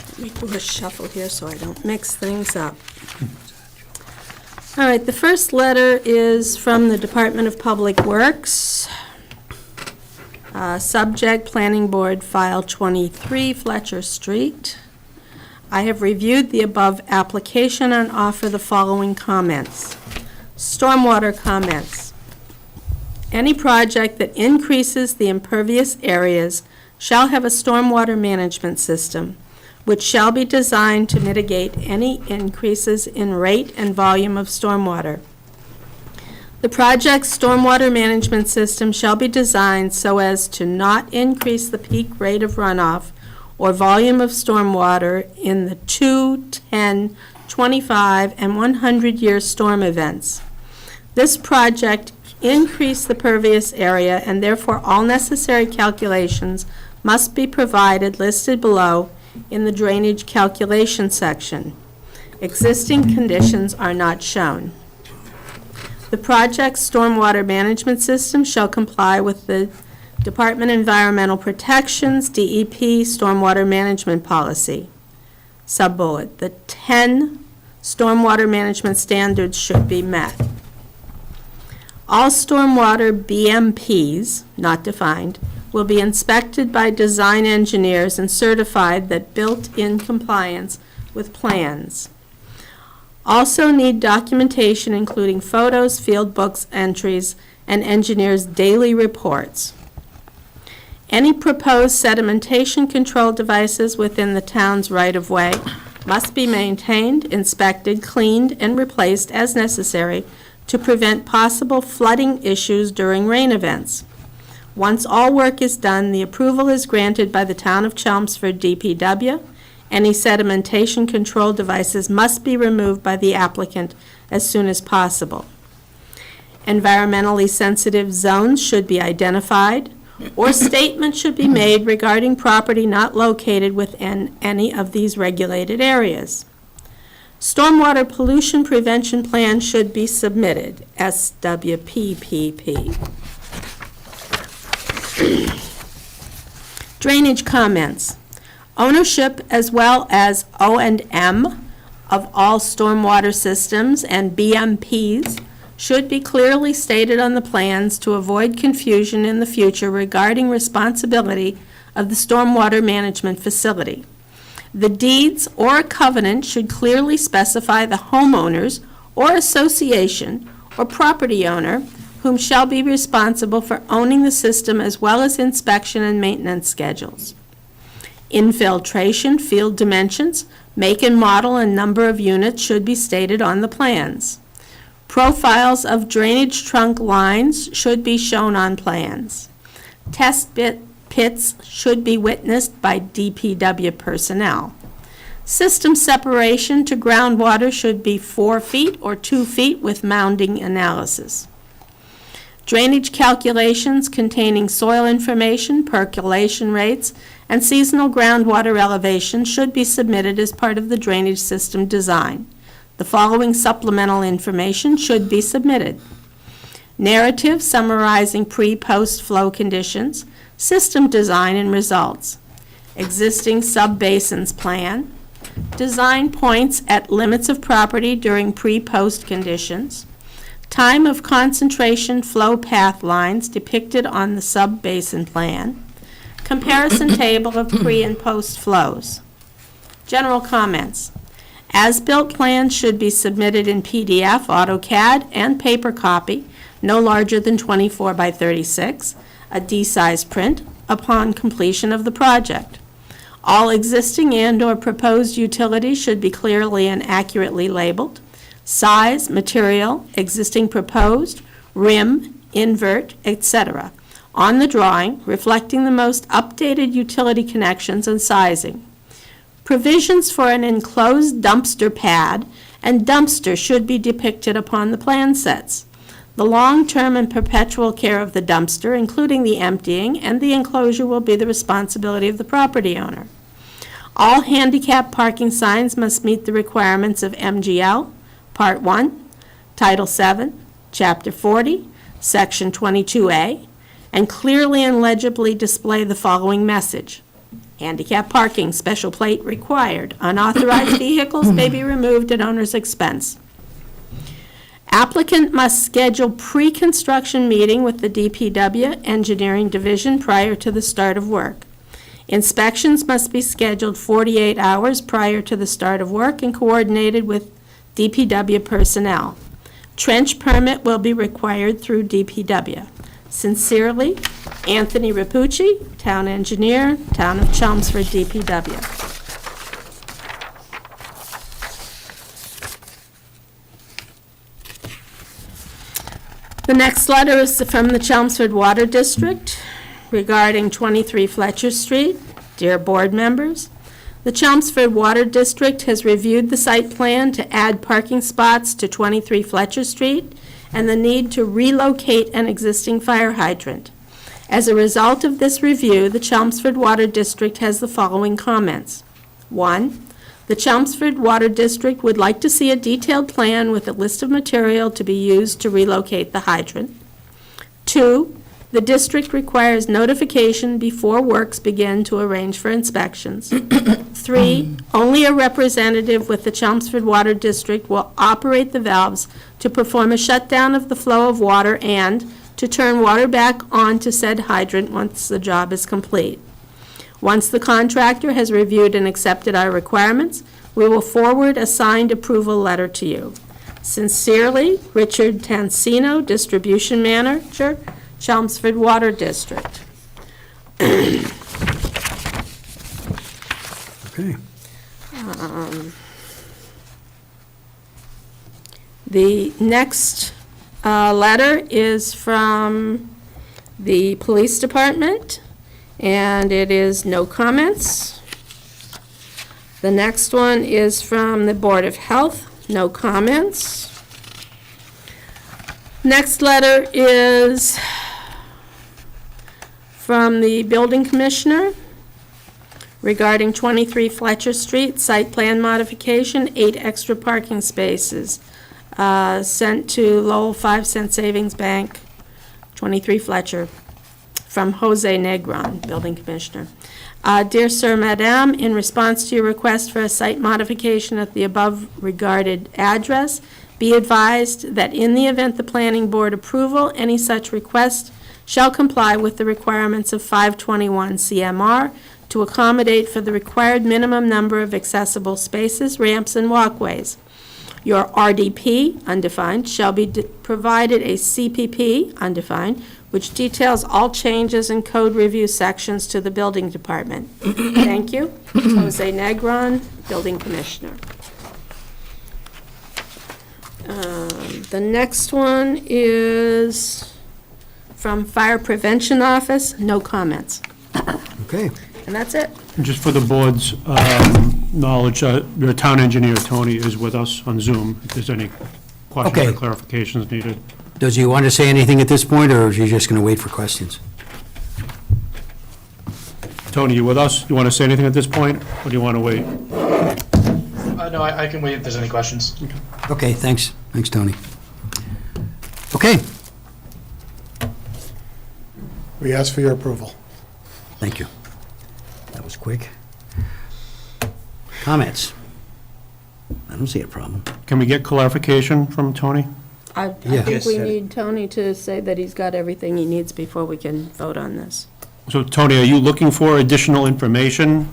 Let me do a shuffle here so I don't mix things up. All right, the first letter is from the Department of Public Works. Subject, Planning Board, File 23, Fletcher Street. I have reviewed the above application and offer the following comments. Stormwater comments. Any project that increases the impervious areas shall have a stormwater management system, which shall be designed to mitigate any increases in rate and volume of stormwater. The project's stormwater management system shall be designed so as to not increase the peak rate of runoff or volume of stormwater in the 2, 10, 25, and 100-year storm events. This project increased the pervious area, and therefore all necessary calculations must be provided listed below in the drainage calculation section. Existing conditions are not shown. The project's stormwater management system shall comply with the Department of Environmental Protection's DEP Stormwater Management Policy. Subbullet, the 10 stormwater management standards should be met. All stormwater BMPs, not defined, will be inspected by design engineers and certified that built in compliance with plans. Also need documentation including photos, field books, entries, and engineers' daily reports. Any proposed sedimentation control devices within the town's right-of-way must be maintained, inspected, cleaned, and replaced as necessary to prevent possible flooding issues during rain events. Once all work is done, the approval is granted by the Town of Chelmsford DPW. Any sedimentation control devices must be removed by the applicant as soon as possible. Environmentally sensitive zones should be identified, or statements should be made regarding property not located within any of these regulated areas. Stormwater pollution prevention plan should be submitted, SWPPP. Drainage comments. Ownership as well as O&M of all stormwater systems and BMPs should be clearly stated on the plans to avoid confusion in the future regarding responsibility of the stormwater management facility. The deeds or a covenant should clearly specify the homeowners or association or property owner whom shall be responsible for owning the system as well as inspection and maintenance schedules. Infiltration, field dimensions, make and model, and number of units should be stated on the plans. Profiles of drainage trunk lines should be shown on plans. Test pits should be witnessed by DPW personnel. System separation to groundwater should be 4 feet or 2 feet with mounding analysis. Drainage calculations containing soil information, percolation rates, and seasonal groundwater elevation should be submitted as part of the drainage system design. The following supplemental information should be submitted. Narrative summarizing pre-post flow conditions, system design and results, existing subbasins plan, design points at limits of property during pre-post conditions, time of concentration flow path lines depicted on the sub-basin plan, comparison table of pre and post flows. General comments. As-built plans should be submitted in PDF, AutoCAD, and paper copy, no larger than 24 by 36, a D-size print, upon completion of the project. All existing and/or proposed utilities should be clearly and accurately labeled. Size, material, existing proposed, rim, invert, etc., on the drawing, reflecting the most updated utility connections and sizing. Provisions for an enclosed dumpster pad and dumpster should be depicted upon the plan sets. The long-term and perpetual care of the dumpster, including the emptying and the enclosure, will be the responsibility of the property owner. All handicap parking signs must meet the requirements of MGL, Part 1, Title 7, Chapter 40, Section 22A, and clearly and legibly display the following message. Handicap parking, special plate required. Unauthorized vehicles may be removed at owner's expense. Applicant must schedule pre-construction meeting with the DPW Engineering Division prior to the start of work. Inspections must be scheduled 48 hours prior to the start of work and coordinated with DPW personnel. Trench permit will be required through DPW. Sincerely, Anthony Rapucci, Town Engineer, Town of Chelmsford, DPW. The next letter is from the Chelmsford Water District regarding 23 Fletcher Street. Dear board members, the Chelmsford Water District has reviewed the site plan to add parking spots to 23 Fletcher Street and the need to relocate an existing fire hydrant. As a result of this review, the Chelmsford Water District has the following comments. 1, the Chelmsford Water District would like to see a detailed plan with a list of material to be used to relocate the hydrant. 2, the district requires notification before works begin to arrange for inspections. 3, only a representative with the Chelmsford Water District will operate the valves to perform a shutdown of the flow of water and to turn water back on to said hydrant once the job is complete. Once the contractor has reviewed and accepted our requirements, we will forward a signed approval letter to you. Sincerely, Richard Tansino, Distribution Manager, Chelmsford Water District. Okay. The next letter is from the Police Department, and it is no comments. The next one is from the Board of Health, no comments. Next letter is from the Building Commissioner regarding 23 Fletcher Street, site plan modification, 8 extra parking spaces, sent to Lowell 5-cent Savings Bank, 23 Fletcher, from Jose Negron, Building Commissioner. Dear Sir, Madam, in response to your request for a site modification at the above regarded address, be advised that in the event the Planning Board approval, any such request shall comply with the requirements of 521 CMR to accommodate for the required minimum number of accessible spaces, ramps, and walkways. Your RDP, undefined, shall be provided a CPP, undefined, which details all changes in code review sections to the Building Department. Thank you. Jose Negron, Building Commissioner. The next one is from Fire Prevention Office, no comments. Okay. And that's it. Just for the board's knowledge, your town engineer, Tony, is with us on Zoom, if there's any questions or Okay. clarifications needed. Does you want to say anything at this point, or is you just going to wait for questions? Tony, you with us? You want to say anything at this point, or do you want to wait? No, I can wait if there's any questions. Okay, thanks. Thanks, Tony. Okay, We ask for your approval. thank you. That was quick. Comments? I don't see a problem. Can we get clarification from Tony? I Yeah. think we need Tony to say that he's got everything he needs before we can vote on this. So, Tony, are you looking for additional information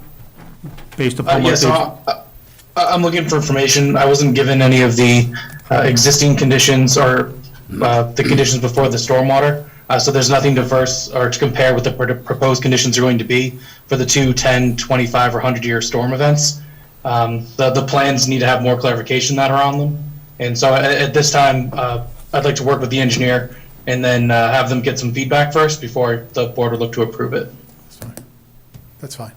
based upon what Yes, they've... I'm looking for information. I wasn't given any of the existing conditions or the conditions before the stormwater. So there's nothing to verse or to compare with the proposed conditions are going to be for the 2, 10, 25, or 100-year storm events. The plans need to have more clarification that around them. And so at this time, I'd like to work with the engineer and then have them get some feedback first before the board would look to approve it. That's fine.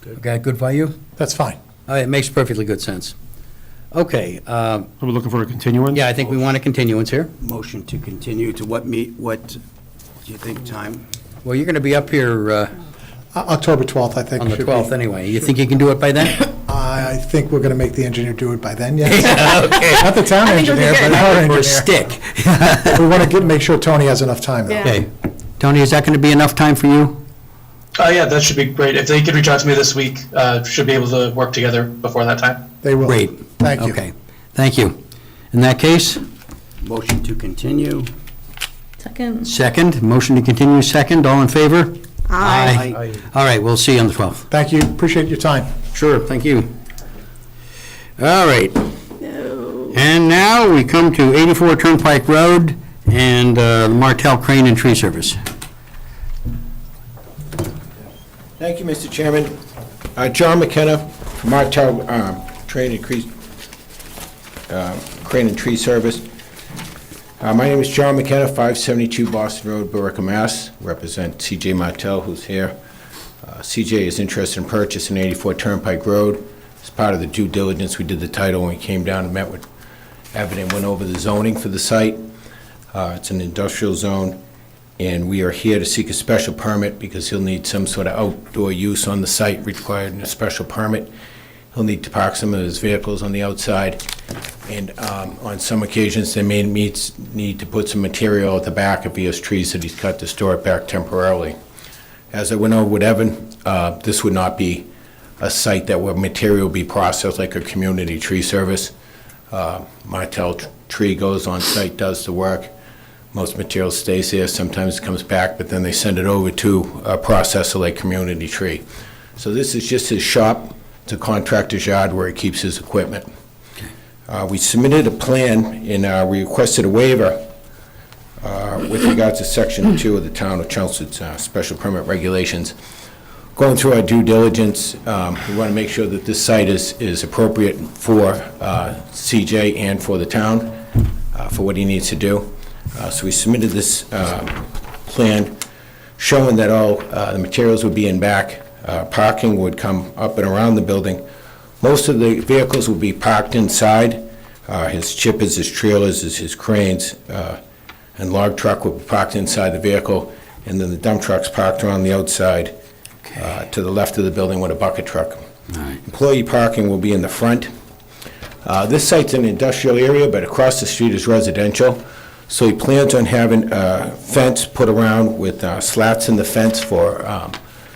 Okay, good by you? That's fine. It makes perfectly good sense. Okay, Are we looking for a continuance? yeah, I think we want a continuance here. Motion to continue to what do you think, time? Well, you're going to be up here October 12th, I think. on the should be- 12th anyway. You think you can do it by then? I think we're going to make the engineer do it by then, yes. Okay. Not the town engineer, but our Or engineer. stick. We want to make sure Tony has enough time, though. Yeah. Okay. Tony, is that going to be enough time for you? Yeah, that should be great. If they could reach out to me this week, should be able to work together before that time. They will. Great. Thank you. Okay, thank you. In that case, Motion to continue. Second. second, motion to continue second, all in favor? Aye. All right, we'll see you on the 12th. Thank you, appreciate your time. Sure, thank you. All right. And now we come to 84 Turnpike Road and the Martell Crane and Tree Service. Thank you, Mr. Chairman. John McKenna from Martell Crane and Tree Service. My name is John McKenna, 572 Boston Road, Billerica, Mass. Represent CJ Martell, who's here. CJ is interested in purchasing 84 Turnpike Road. As part of the due diligence, we did the title when we came down and met with Evan and went over the zoning for the site. It's an industrial zone, and we are here to seek a special permit because he'll need some sort of outdoor use on the site required a special permit. He'll need to park some of his vehicles on the outside, and on some occasions, they may need to put some material at the back if he has trees that he's cut to store it back temporarily. As I went over with Evan, this would not be a site that where material be processed like a community tree service. Martell Tree goes on site, does the work. Most material stays there, sometimes it comes back, but then they send it over to a processor like Community Tree. So this is just his shop. It's a contractor's yard where he keeps his equipment. We submitted a plan and we requested a waiver with regard to Section 2 of the Town of Chelmsford's special permit regulations. Going through our due diligence, we want to make sure that this site is appropriate for CJ and for the town, for what he needs to do. So we submitted this plan showing that all the materials would be in back. Parking would come up and around the building. Most of the vehicles will be parked inside. His chippers, his trailers, his cranes, and log truck will be parked inside the vehicle, and then the dump truck's parked around the outside to the left of the building with a bucket truck. Employee parking will be in the front. This site's an industrial area, but across the street is residential. So he plans on having a fence put around with slats in the fence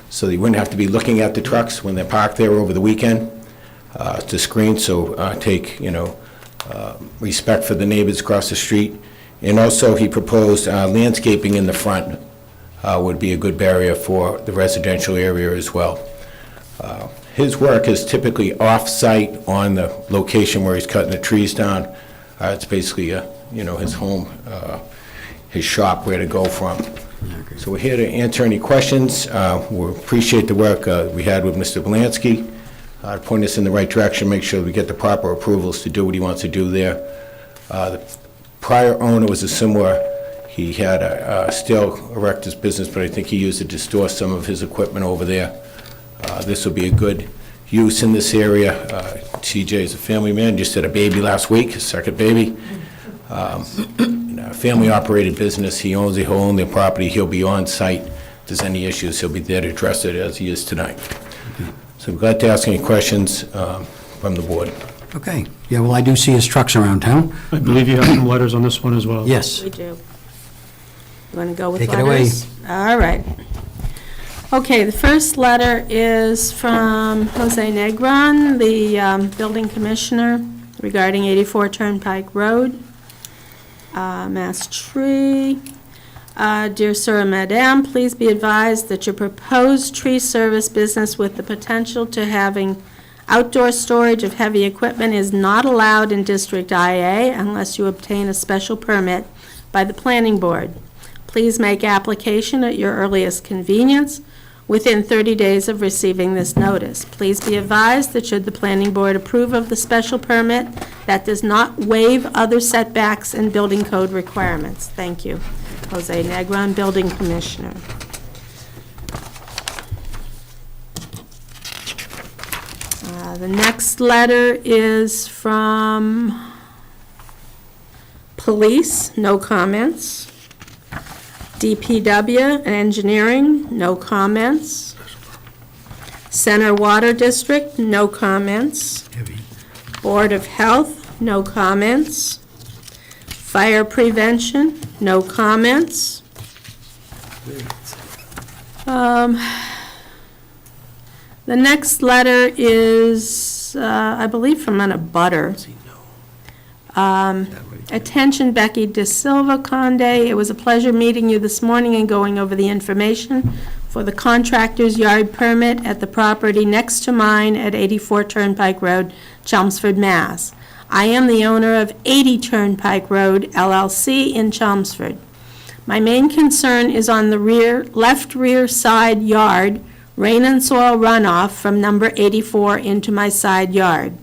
so he wouldn't have to be looking at the trucks when they're parked there over the weekend to screen, so take, respect for the neighbors across the street. And also he proposed landscaping in the front would be a good barrier for the residential area as well. His work is typically off-site on the location where he's cutting the trees down. It's basically his home, his shop, where to go from. So we're here to answer any questions. We appreciate the work we had with Mr. Belansky, point us in the right direction, make sure we get the proper approvals to do what he wants to do there. The prior owner was a similar, he had a steel erector's business, but I think he used it to store some of his equipment over there. This will be a good use in this area. TJ is a family man, just had a baby last week, his second baby. Family-operated business, he owns the property, he'll be on site. If there's any issues, he'll be there to address it as he is tonight. So I'm glad to ask any questions from the board. Okay, yeah, well, I do see his trucks around town. I believe you have some letters on this one as well. Yes. We do. You want to go with Take it away. letters? All right. Okay, the first letter is from Jose Negron, the building commissioner, regarding 84 Turnpike Road, Mass Tree. Dear Sir and Madam, please be advised that your proposed tree service business with the potential to having outdoor storage of heavy equipment is not allowed in District IA unless you obtain a special permit by the planning board. Please make application at your earliest convenience within 30 days of receiving this notice. Please be advised that should the planning board approve of the special permit, that does not waive other setbacks and building code requirements. Thank you. Jose Negron, Building Commissioner. The next letter is from Police, no comments. DPW and Engineering, no comments. Center Water District, no comments. Board of Health, no comments. Fire Prevention, no comments. The next letter is, I believe, from an abutter. Attention Becky De Silva Conde, it was a pleasure meeting you this morning and going over the information for the contractor's yard permit at the property next to mine at 84 Turnpike Road, Chelmsford, Mass. I am the owner of 80 Turnpike Road LLC in Chelmsford. My main concern is on the left rear side yard, rain and soil runoff from number 84 into my side yard.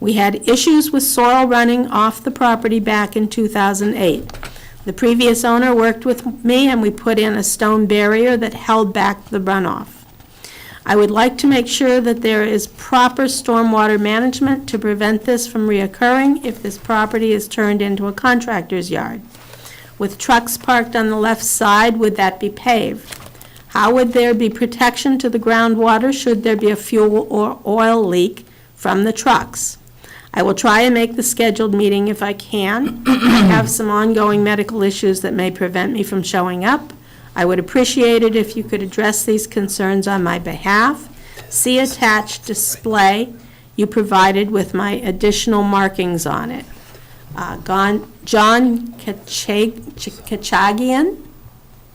We had issues with soil running off the property back in 2008. The previous owner worked with me and we put in a stone barrier that held back the runoff. I would like to make sure that there is proper stormwater management to prevent this from reoccurring if this property is turned into a contractor's yard. With trucks parked on the left side, would that be paved? How would there be protection to the groundwater should there be a fuel or oil leak from the trucks? I will try and make the scheduled meeting if I can. I have some ongoing medical issues that may prevent me from showing up. I would appreciate it if you could address these concerns on my behalf. See attached display you provided with my additional markings on it. John Kachagian,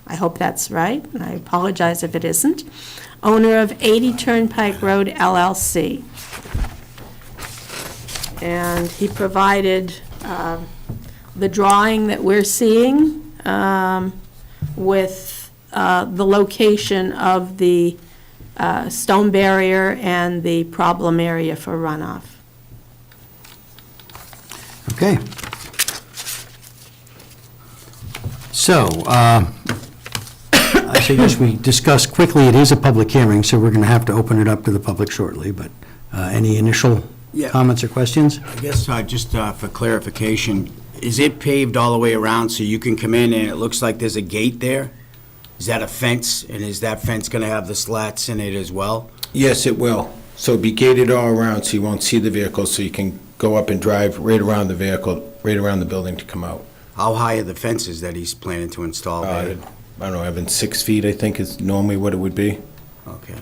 I hope that's right, and I apologize if it isn't, owner of 80 Turnpike Road LLC. And he provided the drawing that we're seeing with the location of the stone barrier and the problem area for runoff. Okay. So, I suggest we discuss quickly, it is a public hearing, so we're going to have to open it up to the public shortly, but any initial comments or questions? I guess just for clarification, is it paved all the way around so you can come in and it looks like there's a gate there? Is that a fence, and is that fence going to have the slats in it as well? Yes, it will. So it'll be gated all around, so you won't see the vehicle, so you can go up and drive right around the vehicle, right around the building to come out. How high are the fences that he's planning to install there? I don't know, Evan, 6 feet, I think, is normally what it would be. Okay.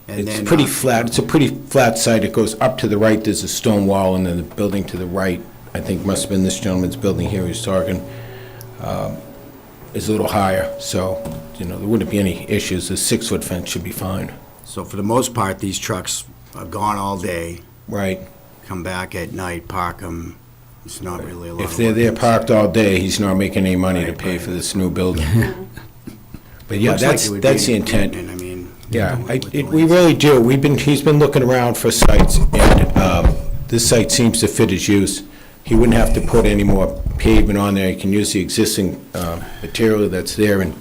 It's pretty flat. It's a pretty flat site. It goes up to the right, there's a stone wall, and then the building to the right, I think must have been this gentleman's building here he was talking, is a little higher. So, there wouldn't be any issues. The 6-foot fence should be fine. So for the most part, these trucks are gone all day. Right. Come back at night, park them. It's not really a lot If they're there parked all day, he's not making any money to pay for this new building. But yeah, that's the intent. I mean, Yeah, we really do. He's been looking around for sites, and this site seems to fit his use. He wouldn't have to put any more pavement on there. He can use the existing material that's there and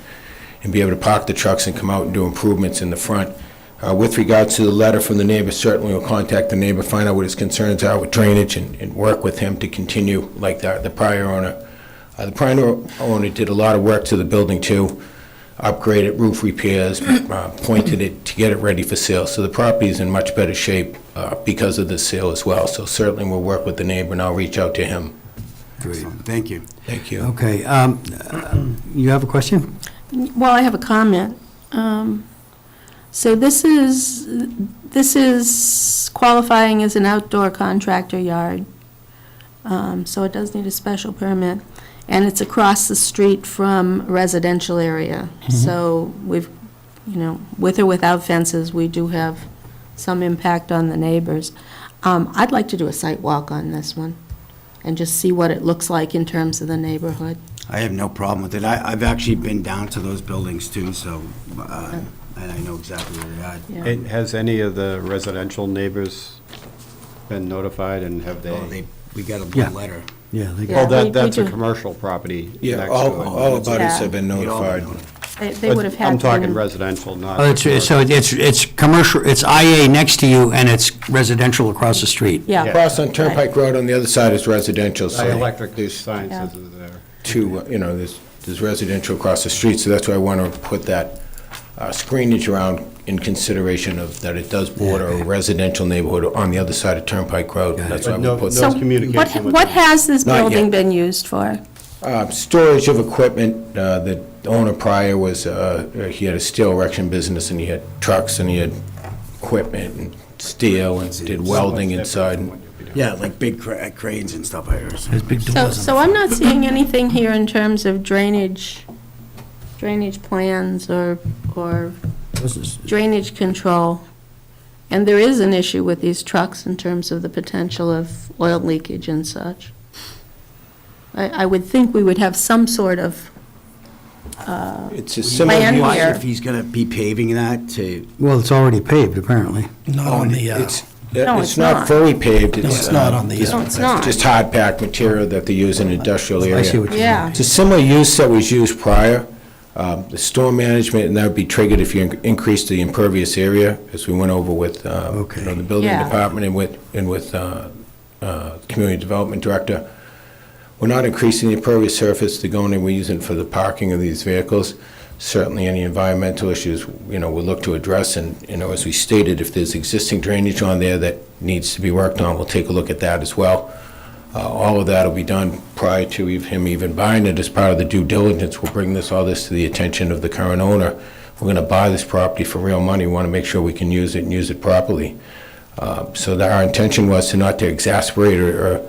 be able to park the trucks and come out and do improvements in the front. With regards to the letter from the neighbor, certainly we'll contact the neighbor, find out what his concerns are with drainage, and work with him to continue like the prior owner. The prior owner did a lot of work to the building too, upgraded roof repairs, pointed it to get it ready for sale. So the property is in much better shape because of this sale as well. So certainly we'll work with the neighbor, and I'll reach out to him. Great. Thank you. Thank you. Okay. You have a question? Well, I have a comment. So this is qualifying as an outdoor contractor yard. So it does need a special permit. And it's across the street from a residential area. Mm-hmm. So we've, with or without fences, we do have some impact on the neighbors. I'd like to do a site walk on this one and just see what it looks like in terms of the neighborhood. I have no problem with it. I've actually been down to those buildings too, so, and I know exactly where they're at. Yeah. Has any of the residential neighbors been notified, and have they? Oh, we got a blue letter. Yeah, they Yeah, Well, we that's a do. commercial property Yeah, next all to it. abutters have been notified. They would have had. I'm talking been- residential, not. Oh, so it's commercial, it's IA next to you, and it's residential across the street. Yeah. Across on Turnpike Road on the other side is residential, so Electric sciences is there. there's residential across the street, so that's why I want to put that screenage around in consideration of that it does border a residential neighborhood on the other side of Turnpike Road. That's why But we no- put no So communication with what them. has this Not building yet. been used for? storage of equipment. The owner prior was, he had a steel erection business, and he had trucks, and he had equipment and steel, and did welding inside. Yeah, like big cranes and stuff, I heard. There's big So, doors. so I'm not seeing anything here in terms of drainage plans or drainage control. And there is an issue with these trucks in terms of the potential of oil leakage and such. I would think we would have some sort of, It's a similar Plan use. here. If he's gonna be paving that to, Well, it's already paved, apparently. Not on the, No, It's it's not not. fully paved. it's not on the, no, it's not. Just hard packed material that they use in industrial area. I see what you mean. Yeah. It's a similar use that was used prior. The storm management, and that would be triggered if you increase the impervious area, as we went over with, the building Yeah. department and with community development director. We're not increasing the impervious surface to go in, and we're using it for the parking of these vehicles. Certainly, any environmental issues, we'll look to address, and, as we stated, if there's existing drainage on there that needs to be worked on, we'll take a look at that as well. All of that will be done prior to him even buying it. As part of the due diligence, we'll bring all this to the attention of the current owner. We're going to buy this property for real money. We want to make sure we can use it and use it properly. So that our intention was to not to exasperate or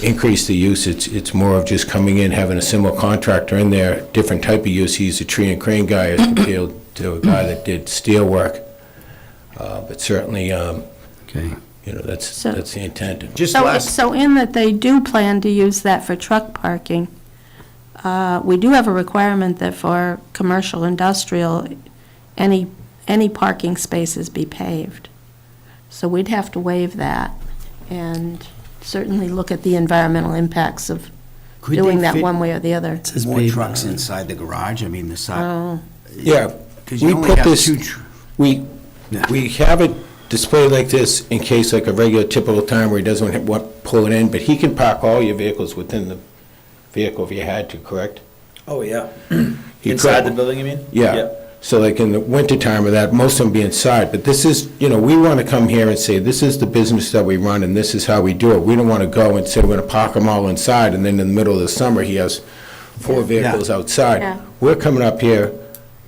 increase the use. It's more of just coming in, having a similar contractor in there, different type of use. He's a tree and crane guy as compared to a guy that did steel work. But certainly, Okay. that's the intent. just So, last, so in that they do plan to use that for truck parking, we do have a requirement that for commercial, industrial, any parking spaces be paved. So we'd have to waive that and certainly look at the environmental impacts of could doing they that fit one way or the other. Says more paved. trucks inside the garage? I mean, the side, Oh, Yeah, 'cause you we only put have this, two we Yeah. have it displayed like this in case like a regular typical time where he doesn't want to pull it in, but he can park all your vehicles within the vehicle if you had to, correct? Oh, yeah. He Inside could. the building, you mean? Yeah. So like in the wintertime of that, most of them be inside, but this is, we want to come here and say, this is the business that we run and this is how we do it. We don't want to go and say we're going to park them all inside and then in the middle of the summer, he has 4 vehicles outside. Yeah. We're coming up here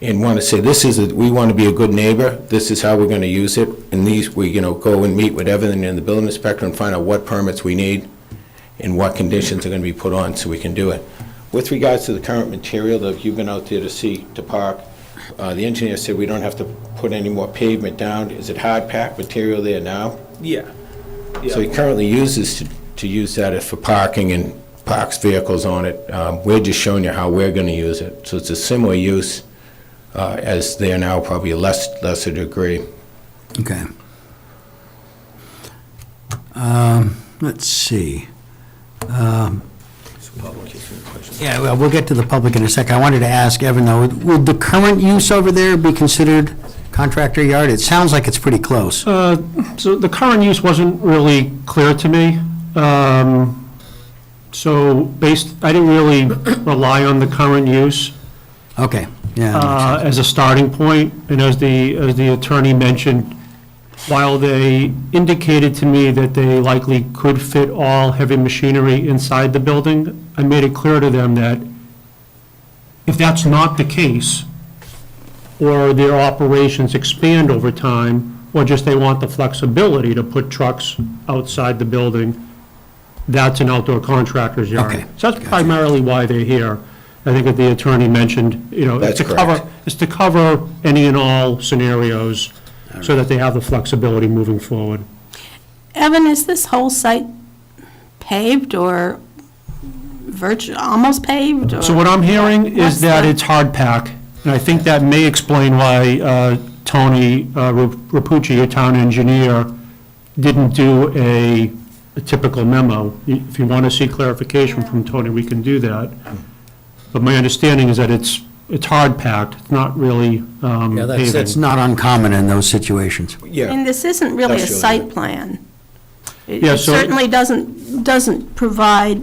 and want to say, we want to be a good neighbor, this is how we're going to use it, and we, go and meet with everything in the building inspector and find out what permits we need and what conditions are going to be put on so we can do it. With regards to the current material that you've been out there to park, the engineer said we don't have to put any more pavement down. Is it hard packed material there now? Yeah. So he currently uses to use that for parking and parks vehicles on it. We're just showing you how we're going to use it. So it's a similar use as they are now, probably a lesser degree. Okay. Let's see. Yeah, well, we'll get to the public in a second. I wanted to ask Evan, though, would the current use over there be considered contractor yard? It sounds like it's pretty close. So the current use wasn't really clear to me. So I didn't really rely on the current use Okay, yeah. that makes sense. as a starting point. And as the attorney mentioned, while they indicated to me that they likely could fit all heavy machinery inside the building, I made it clear to them that if that's not the case, or their operations expand over time, or just they want the flexibility to put trucks outside the building, that's an outdoor contractor's yard. Okay, So that's gotcha. primarily why they're here. I think that the attorney mentioned, That's it's to cover any and all scenarios so that they have the flexibility moving forward. Evan, is this whole site paved or almost paved? Or So what I'm hearing what's is that the- it's hard pack, and I think that may explain why Tony Rapucci, your town engineer, didn't do a a typical memo. If you want to see clarification from Tony, we can do that. But my understanding is that it's hard packed, it's not really Yeah, paving. that's not uncommon in those situations. Yeah. And this isn't really a That's really site good. plan. Yeah, It so- certainly doesn't provide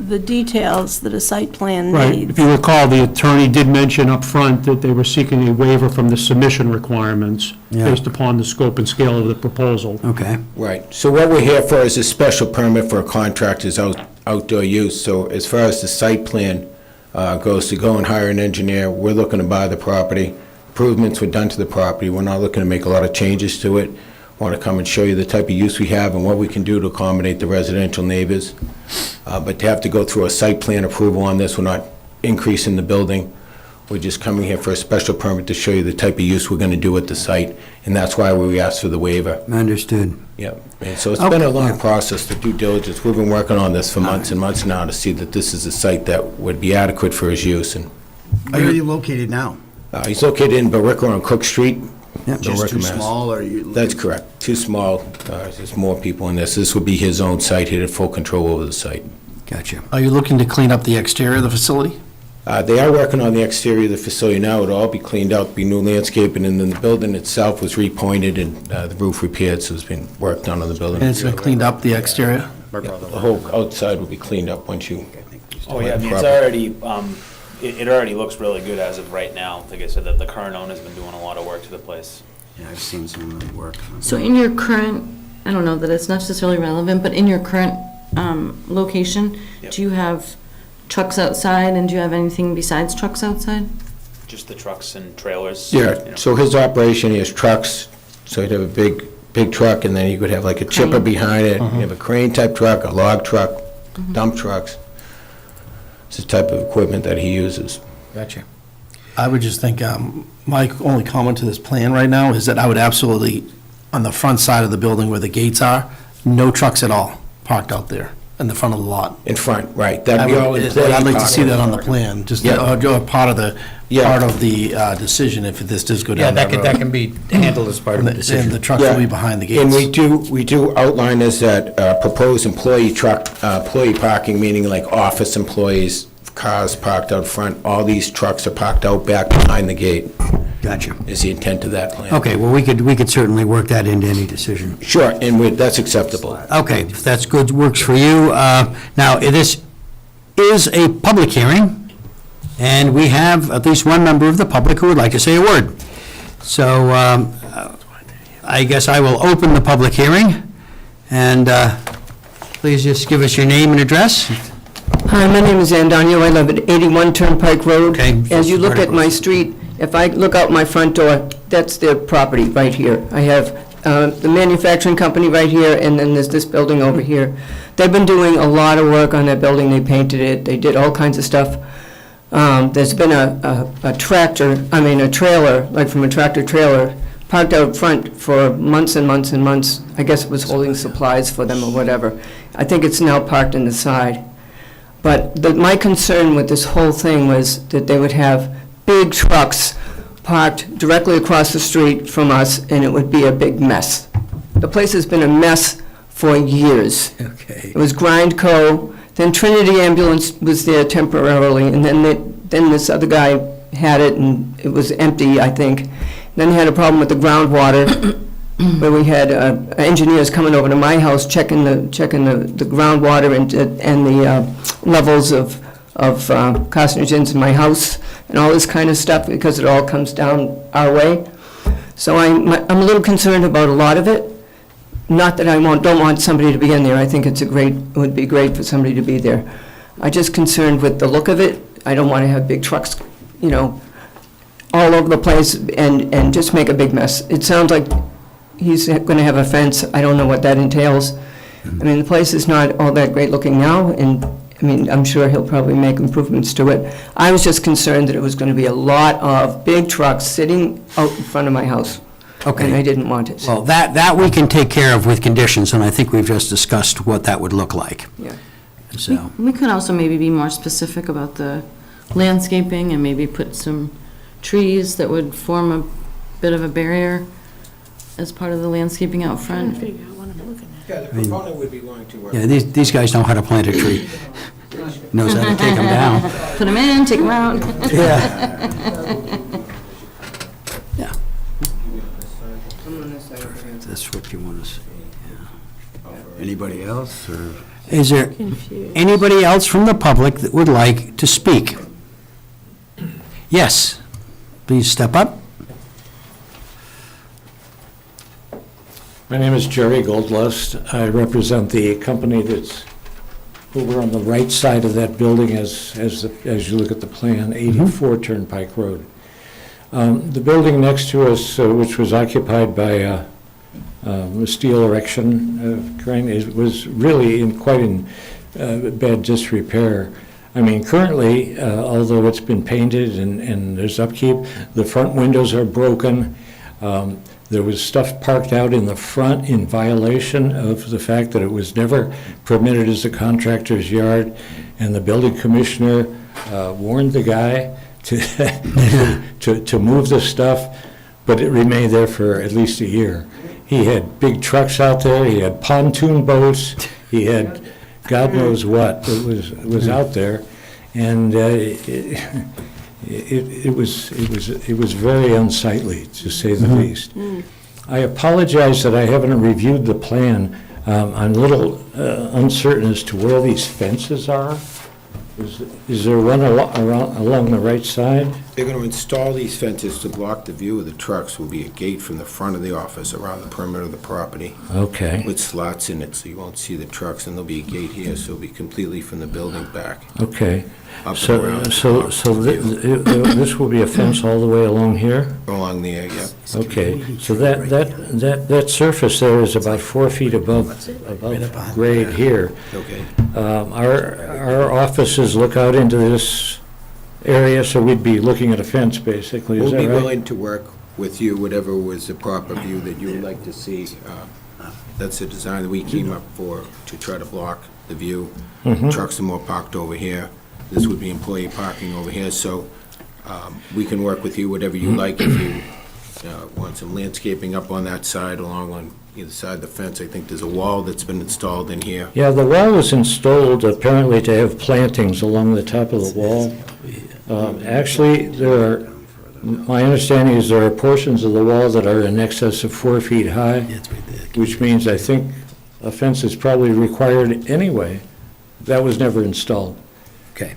the details that a site plan Right, needs. if you recall, the attorney did mention up front that they were seeking a waiver from the submission requirements Yeah. based upon the scope and scale of the proposal. Okay. Right, so what we're here for is a special permit for a contractor's outdoor use. So as far as the site plan goes, to go and hire an engineer, we're looking to buy the property. Improvements were done to the property, we're not looking to make a lot of changes to it. Want to come and show you the type of use we have and what we can do to accommodate the residential neighbors. But to have to go through a site plan approval on this, we're not increasing the building. We're just coming here for a special permit to show you the type of use we're going to do at the site, and that's why we asked for the waiver. Understood. Yep, and so it's been a long process, the due diligence. We've been working on this for months and months now to see that this is a site that would be adequate for his use. And Where are you located now? he's located in Barica on Cook Street. Just Barica, too Mass. small, or you? That's correct, too small. There's more people in this. This would be his own site, he'd have full control over the site. Gotcha. Are you looking to clean up the exterior of the facility? They are working on the exterior of the facility now. It'll all be cleaned out, be new landscaping, and then the building itself was repointed and the roof repaired, so it's been work done on the building. And it's been cleaned up, the exterior? The whole outside will be cleaned up once you... Oh, yeah, I mean, it's already, it already looks really good as of right now. Like I said, the current owner's been doing a lot of work to the place. Yeah, I've seen some of the work. So in your current, I don't know that it's necessarily relevant, but in your current location, Yep. do you have trucks outside, and do you have anything besides trucks outside? Just the trucks and trailers. you Yeah, know. so his operation, he has trucks, so he'd have a big truck, and then you could have like a chipper Crane. behind it. You have a crane-type truck, a log truck, dump trucks. It's the type of equipment that he uses. Gotcha. I would just think, my only comment to this plan right now is that I would absolutely, on the front side of the building where the gates are, no trucks at all parked out there in the front of the lot. In front, right. That'd be all I'd employee like to see parking. that on the plan, just Yeah. part of the, Yeah. part of the decision if this does go Yeah, down that that road. can be handled as part of the And the decision. trucks will be behind the gates. And we do outline this that proposed employee parking, meaning like office employees, cars parked out front, all these trucks are parked out back behind the gate, Gotcha. is the intent of that plan. Okay, well, we could certainly work that into any decision. Sure, and that's acceptable. Okay, if that's good, works for you. Now, this is a public hearing, and we have at least one member of the public who would like to say a word. So I guess I will open the public hearing, and please just give us your name and address. Hi, my name is Ann Daniel. I live at 81 Turnpike Road. Okay. As you look at my street, if I look out my front door, that's their property right here. I have the manufacturing company right here, and then there's this building over here. They've been doing a lot of work on that building. They painted it, they did all kinds of stuff. There's been a trailer, like from a tractor trailer, parked out front for months and months and months. I guess it was holding supplies for them or whatever. I think it's now parked in the side. But my concern with this whole thing was that they would have big trucks parked directly across the street from us, and it would be a big mess. The place has been a mess for years. Okay. It was Grindco, then Trinity Ambulance was there temporarily, and then this other guy had it, and it was empty, I think. Then they had a problem with the groundwater, where we had engineers coming over to my house checking the groundwater and the levels of carcinogens in my house and all this kind of stuff, because it all comes down our way. So I'm a little concerned about a lot of it. Not that I don't want somebody to be in there. I think it would be great for somebody to be there. I'm just concerned with the look of it. I don't want to have big trucks, all over the place and just make a big mess. It sounds like he's going to have a fence. I don't know what that entails. I mean, the place is not all that great looking now, and I'm sure he'll probably make improvements to it. I was just concerned that it was going to be a lot of big trucks sitting out in front of my house. Okay. And I didn't want it. Well, that we can take care of with conditions, and I think we've just discussed what that would look like. Yeah. So, We could also maybe be more specific about the landscaping and maybe put some trees that would form a bit of a barrier as part of the landscaping out front. Figure out what I'm looking at. Yeah, the mean- proponent would be willing to work. Yeah, these guys know how to plant a tree. Knows how to take them down. Put them in, take them out. Yeah. Yeah. That's what you want to see. Anybody else, or? Is there anybody else from the public that would like to speak? Yes, please step up. My name is Jerry Goldlust. I represent the company that's over on the right side of that building as you look at the plan, 84 Turnpike Road. The building next to us, which was occupied by a steel erection crane, was really in quite bad disrepair. I mean, currently, although it's been painted and there's upkeep, the front windows are broken. There was stuff parked out in the front in violation of the fact that it was never permitted as a contractor's yard, and the building commissioner warned the guy to move the stuff, but it remained there for at least a year. He had big trucks out there, he had pontoon boats, he had God knows what was out there, and it was very unsightly, to say the least. I apologize that I haven't reviewed the plan. I'm a little uncertain as to where these fences are. Is there one along the right side? They're going to install these fences to block the view of the trucks. Will be a gate from the front of the office around the perimeter of the property. Okay. With slots in it, so you won't see the trucks, and there'll be a gate here, so it'll be completely from the building back. Okay. Up and So around. this will be a fence all the way along here? Along the, yeah. Okay, so that surface there is about 4 feet above grade here. Okay. Our offices look out into this area, so we'd be looking at a fence, basically, is We'll that be right? willing to work with you, whatever was the proper view that you would like to see. That's the design that we came up for, to try to block the view. Trucks are more parked over here. This would be employee parking over here, so we can work with you, whatever you like. If you want some landscaping up on that side, along on either side of the fence, I think there's a wall that's been installed in here. Yeah, the wall was installed apparently to have plantings along the top of the wall. Actually, my understanding is there are portions of the wall that are in excess of 4 feet high, which means I think a fence is probably required anyway. That was never installed. Okay.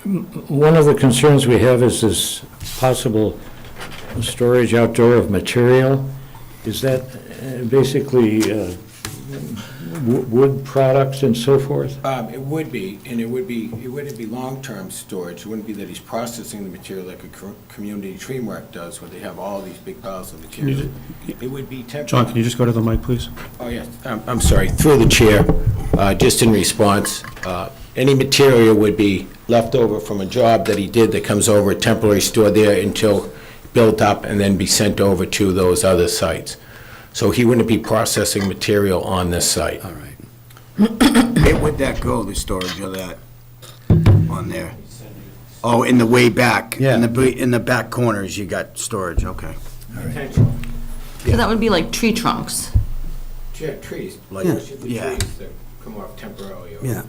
One of the concerns we have is this possible storage outdoor of material. Is that basically wood products and so forth? It would be, and it wouldn't be long-term storage. It wouldn't be that he's processing the material like a community tree mark does, where they have all these big piles of material. It would be temporary. John, can you just go to the mic, please? Oh, yes, I'm sorry, through the chair, just in response, any material would be left over from a job that he did that comes over, temporary stored there until built up, and then be sent over to those other sites. So he wouldn't be processing material on this site. All right. Where would that go, the storage of that on there? Oh, in the way back? Yeah. In the back corners, you got storage, okay. So that would be like tree trunks. Trees, Like- the yeah. trees that come off temporarily. or, Yeah.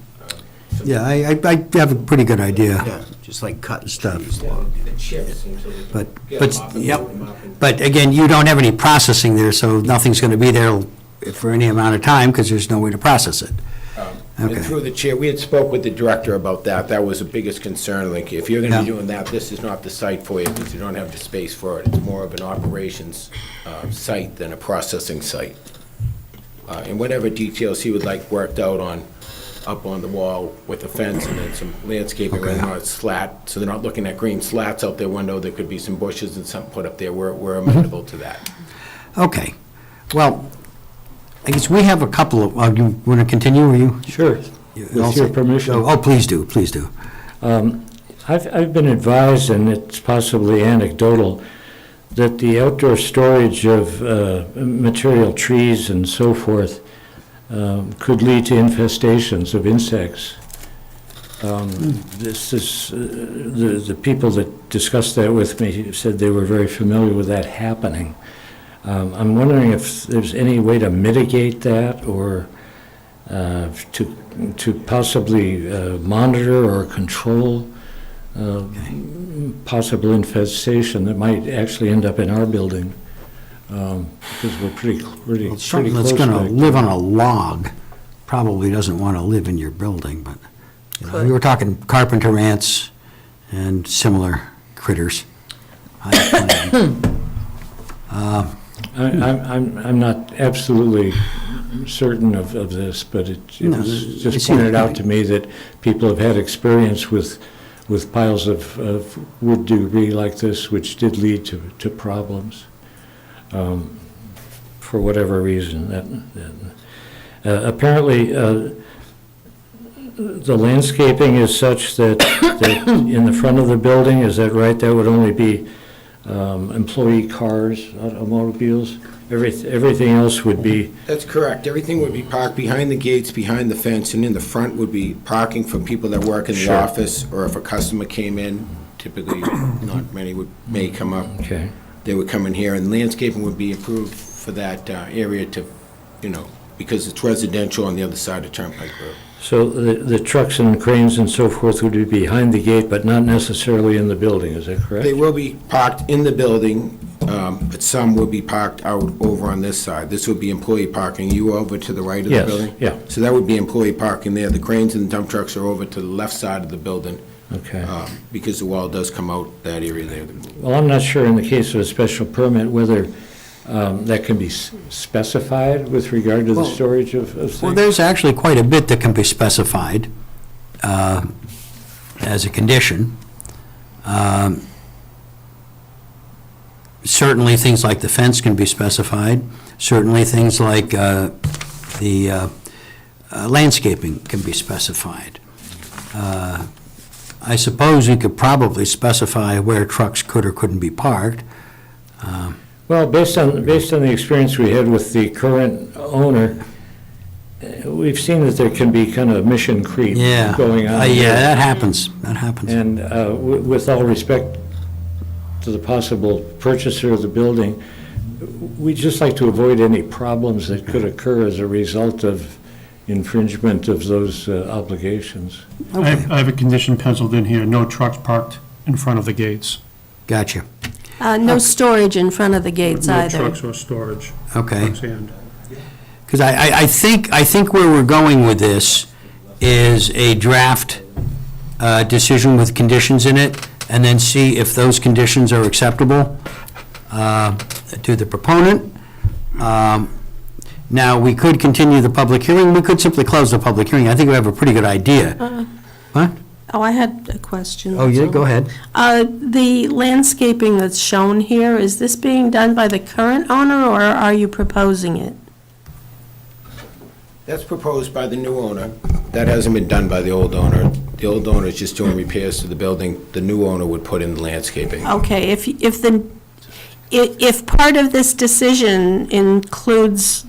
so Yeah, I have a pretty good idea. Yeah, just like cutting stuff. The chips until they But, get them up but, and yep, load them up and- but again, you don't have any processing there, so nothing's going to be there for any amount of time, because there's no way to process it. Okay. And through the chair, we had spoke with the director about that. That was the biggest concern. Like, if you're going to be Yeah. doing that, this is not the site for you because you don't have the space for it. It's more of an operations site than a processing site. And whatever details he would like worked out on, up on the wall with a fence and then some landscaping around on a slat, so they're not looking at green slats out their window. There could be some bushes and something put up there. We're amenable to that. Okay, well, I guess we have a couple of, you want to continue, or you? Sure, with your permission. Oh, please do, please do. I've been advised, and it's possibly anecdotal, that the outdoor storage of material, trees and so forth, could lead to infestations of insects. This is, the people that discussed that with me said they were very familiar with that happening. I'm wondering if there's any way to mitigate that or to possibly monitor or control possible infestation that might actually end up in our building, because we're pretty Something close that's going to back live there. on a log probably doesn't want to live in your building, but, you know, we were talking carpenter ants and similar critters. I'm not absolutely certain of this, but it No, was I just see pointed your out point. to me that people have had experience with piles of wood debris like this, which did lead to problems, for whatever reason. Apparently, the landscaping is such that in the front of the building, is that right? That would only be employee cars, automobiles? Everything else would be... That's correct. Everything would be parked behind the gates, behind the fence, and in the front would be parking for people that work in the Sure. office, or if a customer came in, typically not many may come up. Okay. They would come in here, and landscaping would be approved for that area to, because it's residential on the other side of Turnpike Road. So the trucks and cranes and so forth would be behind the gate, but not necessarily in the building, is that correct? They will be parked in the building, but some will be parked out over on this side. This would be employee parking. You over to the right of the Yes, building? yeah. So that would be employee parking there. The cranes and dump trucks are over to the left side of the building. Okay. Because the wall does come out that area there. Well, I'm not sure in the case of a special permit whether that can be specified with regard to the storage of things. Well, there's actually quite a bit that can be specified as a condition. Certainly, things like the fence can be specified. Certainly, things like the landscaping can be specified. I suppose you could probably specify where trucks could or couldn't be parked. Well, based on the experience we had with the current owner, we've seen that there can be kind of mission creep Yeah. going on. Yeah, here. that happens. That happens. And with all respect to the possible purchaser of the building, we'd just like to avoid any problems that could occur as a result of infringement of those obligations. I have a condition penciled in here, no trucks parked in front of the gates. Gotcha. No storage in front of the gates No either. trucks or storage. Okay. Trucks and- Because I think where we're going with this is a draft decision with conditions in it, and then see if those conditions are acceptable to the proponent. Now, we could continue the public hearing, we could simply close the public hearing. I think we have a pretty good idea. What? Oh, I had a question. Oh, yeah, go ahead. The landscaping that's shown here, is this being done by the current owner, or are you proposing it? That's proposed by the new owner. That hasn't been done by the old owner. The old owner is just doing repairs to the building. The new owner would put in the landscaping. Okay, if part of this decision includes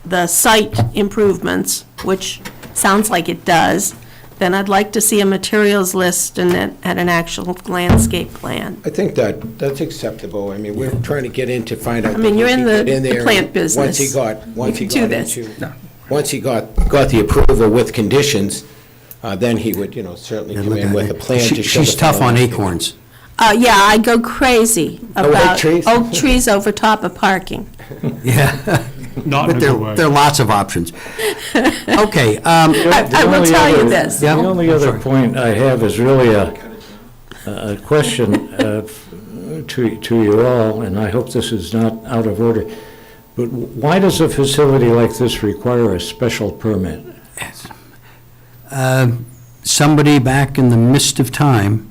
the site improvements, which sounds like it does, then I'd like to see a materials list and an actual landscape plan. I think that's acceptable. I mean, we're trying to get in to find out. I mean, you're in get the there, plant and business. Once he You can got do this. once he got the approval with conditions, then he would, certainly come in with a plan to show. She's the tough on landscaping. acorns. Yeah, I go crazy about trees? oak trees over top of parking. Yeah. Not in But a good way. there are lots of options. Okay. I will tell you this. Yeah. The only other point I have is really a question to you all, and I hope this is not out of order, but why does a facility like this require a special permit? Somebody back in the midst of time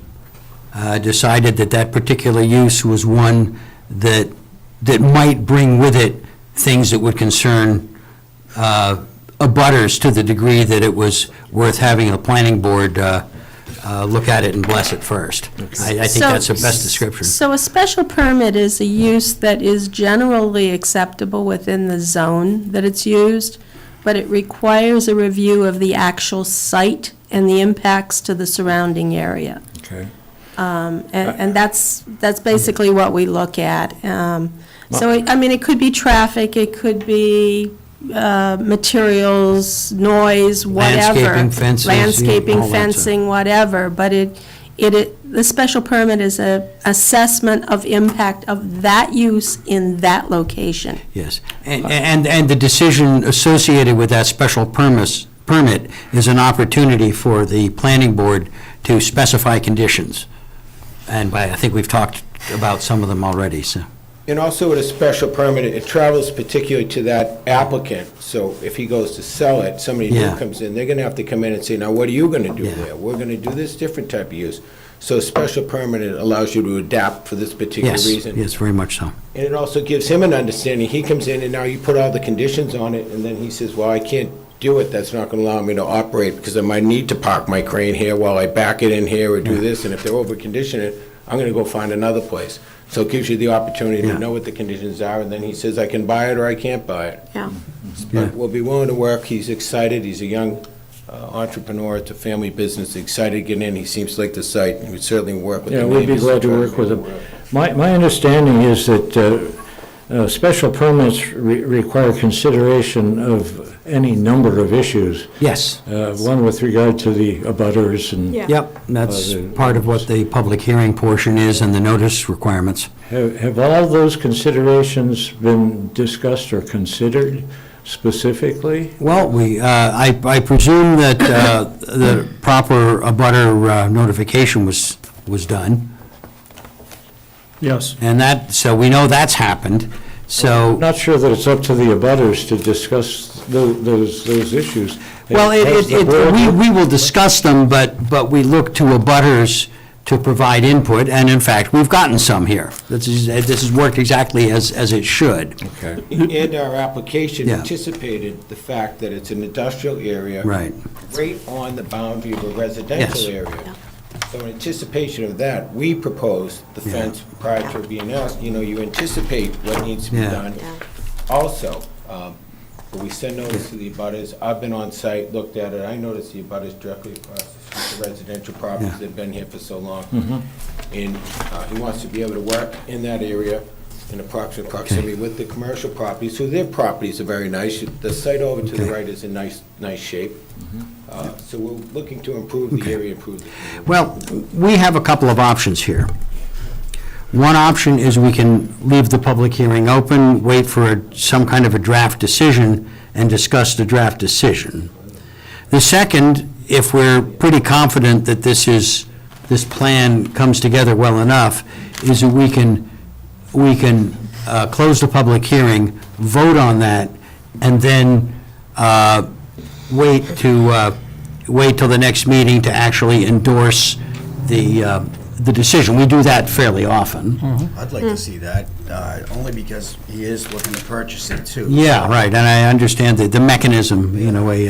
decided that particular use was one that might bring with it things that would concern abutters to the degree that it was worth having a planning board look at it and bless it first. I think that's the best description. So a special permit is a use that is generally acceptable within the zone that it's used, but it requires a review of the actual site and the impacts to the surrounding area. Okay. And that's basically what we look at. So, I mean, it could be traffic, it could be materials, noise, whatever. Landscaping, fences, yeah, Landscaping, all that stuff. fencing, whatever, but the special permit is a assessment of impact of that use in that location. Yes, and the decision associated with that special permit is an opportunity for the planning board to specify conditions. And I think we've talked about some of them already, so. And also with a special permit, it travels particularly to that applicant. So if he goes to sell it, somebody new Yeah. comes in, they're gonna have to come in and say, now what are you gonna do Yeah. there? We're gonna do this different type of use. So a special permit allows you to adapt for this particular Yes, reason. yes, very much so. And it also gives him an understanding. He comes in and now you put all the conditions on it, and then he says, well, I can't do it. That's not gonna allow me to operate because I might need to park my crane here while I back it in here or do this. And if they're over-conditioning it, I'm gonna go find another place. So it gives you the opportunity Yeah. to know what the conditions are, and then he says, I can buy it or I can't buy it. Yeah. Yeah. But we'll be willing to work. He's excited. He's a young entrepreneur. It's a family business. Excited to get in. He seems like the site. We'd certainly work with the Yeah, neighbors. we'd be glad to work with them. My understanding is that special permits require consideration of any number of issues. Yes. One with regard to the abutters and. Yeah. Yep, that's part of what the public hearing portion is and the notice requirements. Have all those considerations been discussed or considered specifically? Well, I presume that the proper abutter notification was done, Yes. and so we know that's happened, so. Not sure that it's up to the abutters to discuss those issues. Well, Has the board- we will discuss them, but we look to abutters to provide input, and in fact, we've gotten some here. This has worked exactly as it should. Okay. And our application Yeah. anticipated the fact that it's an industrial area. Right. Right on the boundary of a residential Yes. area. So in anticipation of that, we proposed the Yeah. fence prior to being asked. You know, you anticipate what needs to be Yeah. done. Also, we send notice to the abutters. I've been on site, looked at it. I noticed the abutters directly across the residential properties Yeah. that have been here for so long. And he wants to be able to work in that area in approximate proximity with the commercial properties, so their properties are very nice. The site over to the Okay. right is in nice shape. So we're looking to improve the area, improve the community. Well, we have a couple of options here. One option is we can leave the public hearing open, wait for some kind of a draft decision, and discuss the draft decision. The second, if we're pretty confident that this plan comes together well enough, is that we can close the public hearing, vote on that, and then wait till the next meeting to actually endorse the decision. We do that fairly often. I'd like to see that, only because he is looking to purchase it too. Yeah, right, and I understand the mechanism, in a way,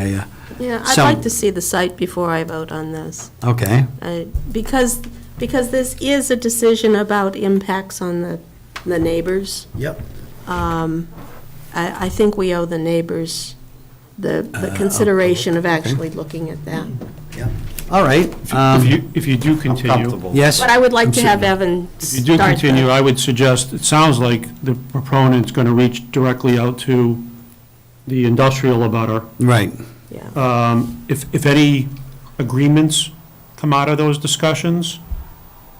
Yeah, I'd Some- like to see the site before I vote on this. okay. Because this is a decision about impacts on the neighbors. Yep. I think we owe the neighbors the consideration of actually looking at that. All right. If you do continue. Yes? But I would like to have Evan If you do start continue, the... I would suggest, it sounds like the proponent's going to reach directly out to the industrial abutter. Right. If any agreements come out of those discussions,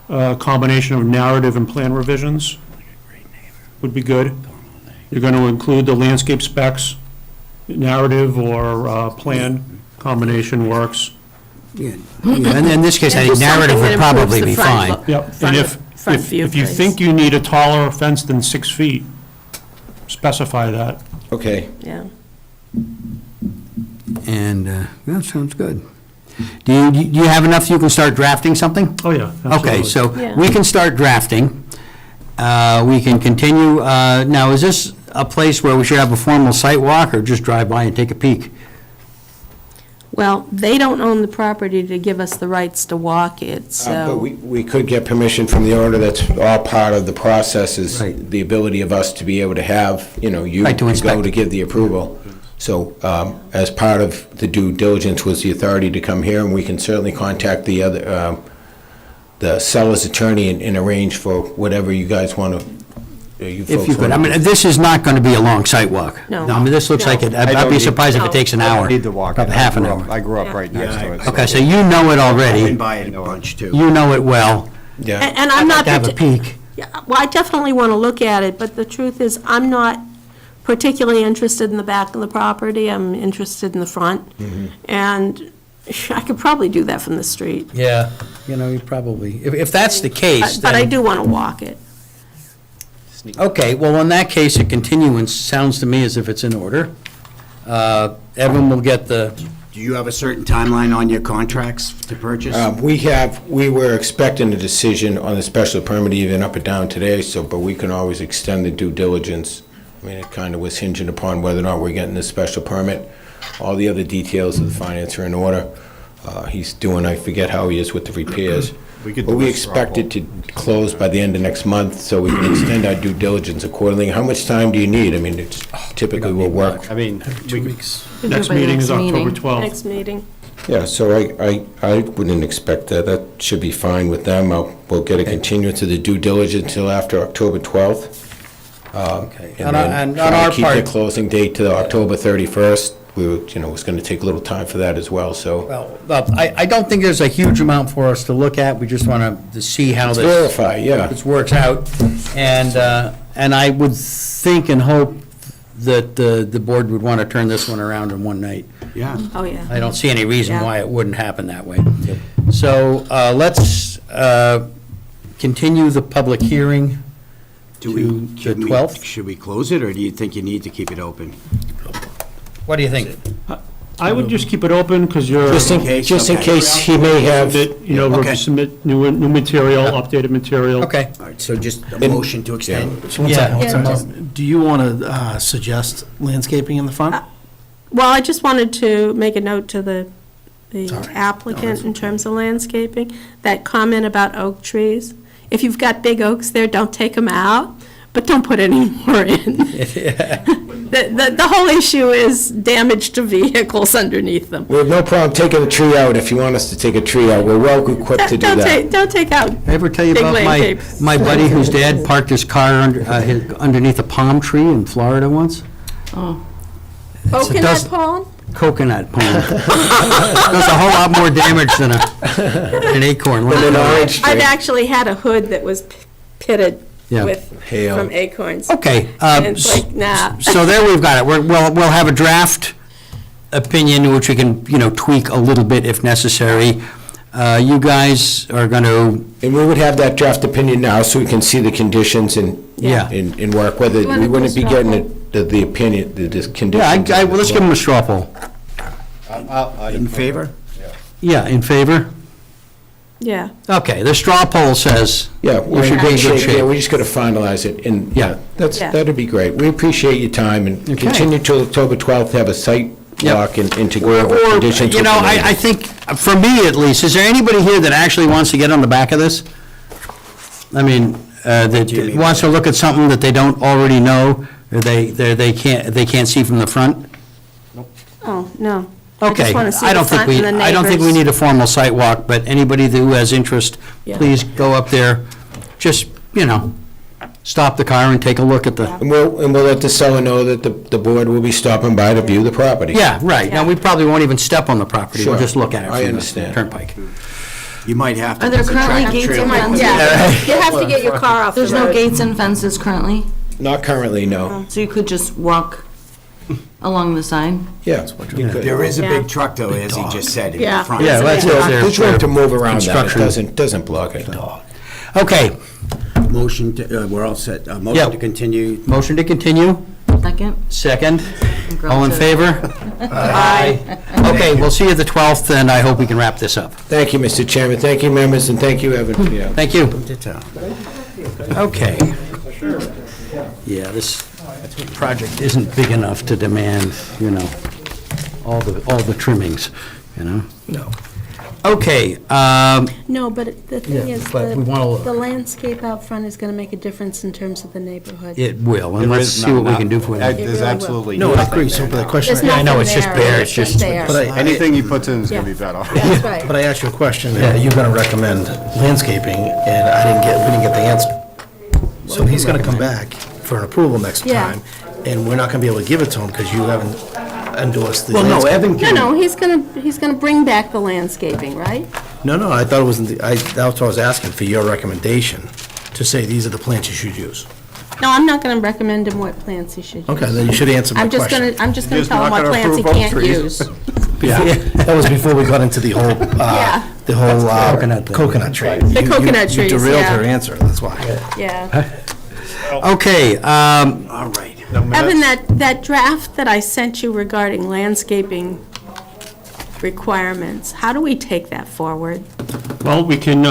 a combination of narrative and plan revisions would be good. You're going to include the landscape specs, narrative or plan combination works. Yeah, and in this case, I think narrative would probably be fine. Yep, and if you think you need a taller fence than 6 feet, specify that. Okay. Yeah. And, that sounds good. Do you have enough you can start drafting something? Oh, yeah, Okay, absolutely. so Yeah. we can start drafting. We can continue. Now, is this a place where we should have a formal site walk or just drive by and take a peek? Well, they don't own the property to give us the rights to walk it, But so... we could get permission from the owner. That's all part of the process, is Right. the ability of us to be able to have, you Right, to go inspect. to give the approval. So as part of the due diligence was the authority to come here, and we can certainly contact the seller's attorney and arrange for whatever you guys want to you folks If you could, I wanna mean, this is not going to be a long site walk. No. I mean, this looks like it, I'd be surprised if it takes an I hour. don't need to walk it. Half an hour. I grew up right next to it. Okay, so you know it Been already. by it a bunch, too. You know it well. Yeah. And I'm not. To have a peek. Yeah, well, I definitely want to look at it, but the truth is, I'm not particularly interested in the back of the property. I'm interested in the front. And I could probably do that from the street. Yeah, you know, you probably, if that's the case, But I then, do want to walk it. okay, well, in that case, a continuance sounds to me as if it's in order. Evan will get the, Do you have a certain timeline on your contracts to purchase? We were expecting a decision on the special permit even up or down today, but we can always extend the due diligence. I mean, it kind of was hinging upon whether or not we're getting the special permit. All the other details of the finance are in order. He's doing, I forget how he is with the repairs. But we expect it to close by the end of next month, so we can extend our due diligence accordingly. How much time do you need? I mean, it's typically we'll work. I mean, 2 weeks. Next by the meeting is next October meeting. 12th. Next meeting. Yeah, so I wouldn't expect that. That should be fine with them. We'll get a continuance of the due diligence until after October 12th. okay. And then on try our to keep the part, closing date to October 31st. We were, it was going to take a little time for that as well, so. well, I don't think there's a huge amount for us to look at. We just want to see how Let's this. verify, yeah. This works out. And I would think and hope that the board would want to turn this one around in one night. Yeah. Oh, yeah. I don't see any reason Yeah. why it wouldn't happen that way. So let's continue the public hearing to the 12th. Should we close it, or do you think you need to keep it open? What do you think? I would just keep it open, because you're. Just in case he may have. You know, Okay. submit new material, updated material. Okay. All right, so just a motion to extend. So one Yeah. second, one Yeah, second. Do you want to suggest landscaping in the front? Well, I just wanted to make a note to the Sorry. applicant in terms of landscaping, that comment about oak trees. If you've got big oaks there, don't take them out, but don't put any more in. The whole issue is damage to vehicles underneath them. We have no problem taking a tree out if you want us to take a tree out. We're well equipped to do that. Don't take out. I ever tell you Big about landscapes. my buddy whose dad parked his car underneath a palm tree in Florida once? Oh. It Coconut does- palm? Coconut palm. Does a whole lot more damage than an acorn. let me An tell you. orange tree. I've actually had a hood that was pitted Yeah. with, Hail. from acorns. Okay. And it's like, nah. So there we've got it. We'll have a draft opinion, which we can, tweak a little bit if necessary. You guys are going to, And we would have that draft opinion now, so we can see the conditions and, Yeah. and work, whether, You wanna we do wouldn't be straw getting the opinion, the conditions. well, let's give them a straw poll. In favor? Yeah, in favor? Yeah. Okay, the straw poll says, Yeah, We we're should in be in good good shape, shape. yeah, we just gotta finalize it, and, Yeah. yeah, Yeah. that'd be great. We appreciate your time, and Okay. continue till October 12th, have a site Yep. walk and to go over or, conditions. with the I neighbors. think, for me at least, is there anybody here that actually wants to get on the back of this? I mean, that wants to look at something that they don't already know, or they can't see from the front? Oh, no. Okay, just wanna see I the don't think front we, and the I don't think we neighbors. need a formal site walk, but anybody who has interest, Yeah. please go up there, just, stop the car and take a look at the, And we'll let the seller know that the board will be stopping by to view the property. yeah, right. Now, we probably won't even step on the property, we'll Sure. just look at it I from the understand. turnpike. You might have to. Are there There's a currently tractor gates trailer. and fences? Yeah, you have to get your car off the road. There's no gates and fences currently, Not currently, no. so you could just walk along the side? Yeah. you could. There is a Yeah. big truck, though, as he just said, in Yeah. the front. Yeah, let's go there. There's room to move around that, it Construction. doesn't block it. Okay, Motion, we're all set. Yep. Motion to continue. motion to continue, Second? second, Girl all in to- favor? Aye. Okay, we'll see you the 12th, and I hope we can wrap this up. Thank you, Mr. Chairman, thank you, members, and thank you, Evan. Yeah. Thank you. Okay. Yeah, this project isn't big enough to demand, all the trimmings, No. Okay, No, but the thing Yeah, is, but we wanna look. the landscape out front is going to make a difference in terms of the neighborhood. it will, and There let's is see what we none. can do for There's you. really will. absolutely No, I nothing agree, so there but the now. question. There's I know, nothing it's just there, bare, it's just- there. But I- Anything he puts in is gonna Yeah. be better. That's right. But I asked you a question, are you gonna recommend landscaping, and we didn't get the answer. So he's gonna come back for an approval next Yeah. time, and we're not gonna be able to give it to him because you haven't endorsed the Well, no, landscape. Evan No, can. no, he's gonna bring back the landscaping, right? No, I thought it was, that's what I was asking, for your recommendation, to say these are the plants you should use. No, I'm not gonna recommend him what plants he should use. Okay, then you should answer my I'm just question. I'm just gonna He's tell him not what gonna plants he approve oak can't trees. use. That was before we got into the whole, Yeah. coconut tree. The coconut trees, You derailed yeah. her answer, that's why. Yeah. Okay, All right. Evan, that draft that I sent you regarding landscaping requirements, how do we take that forward? Well, we can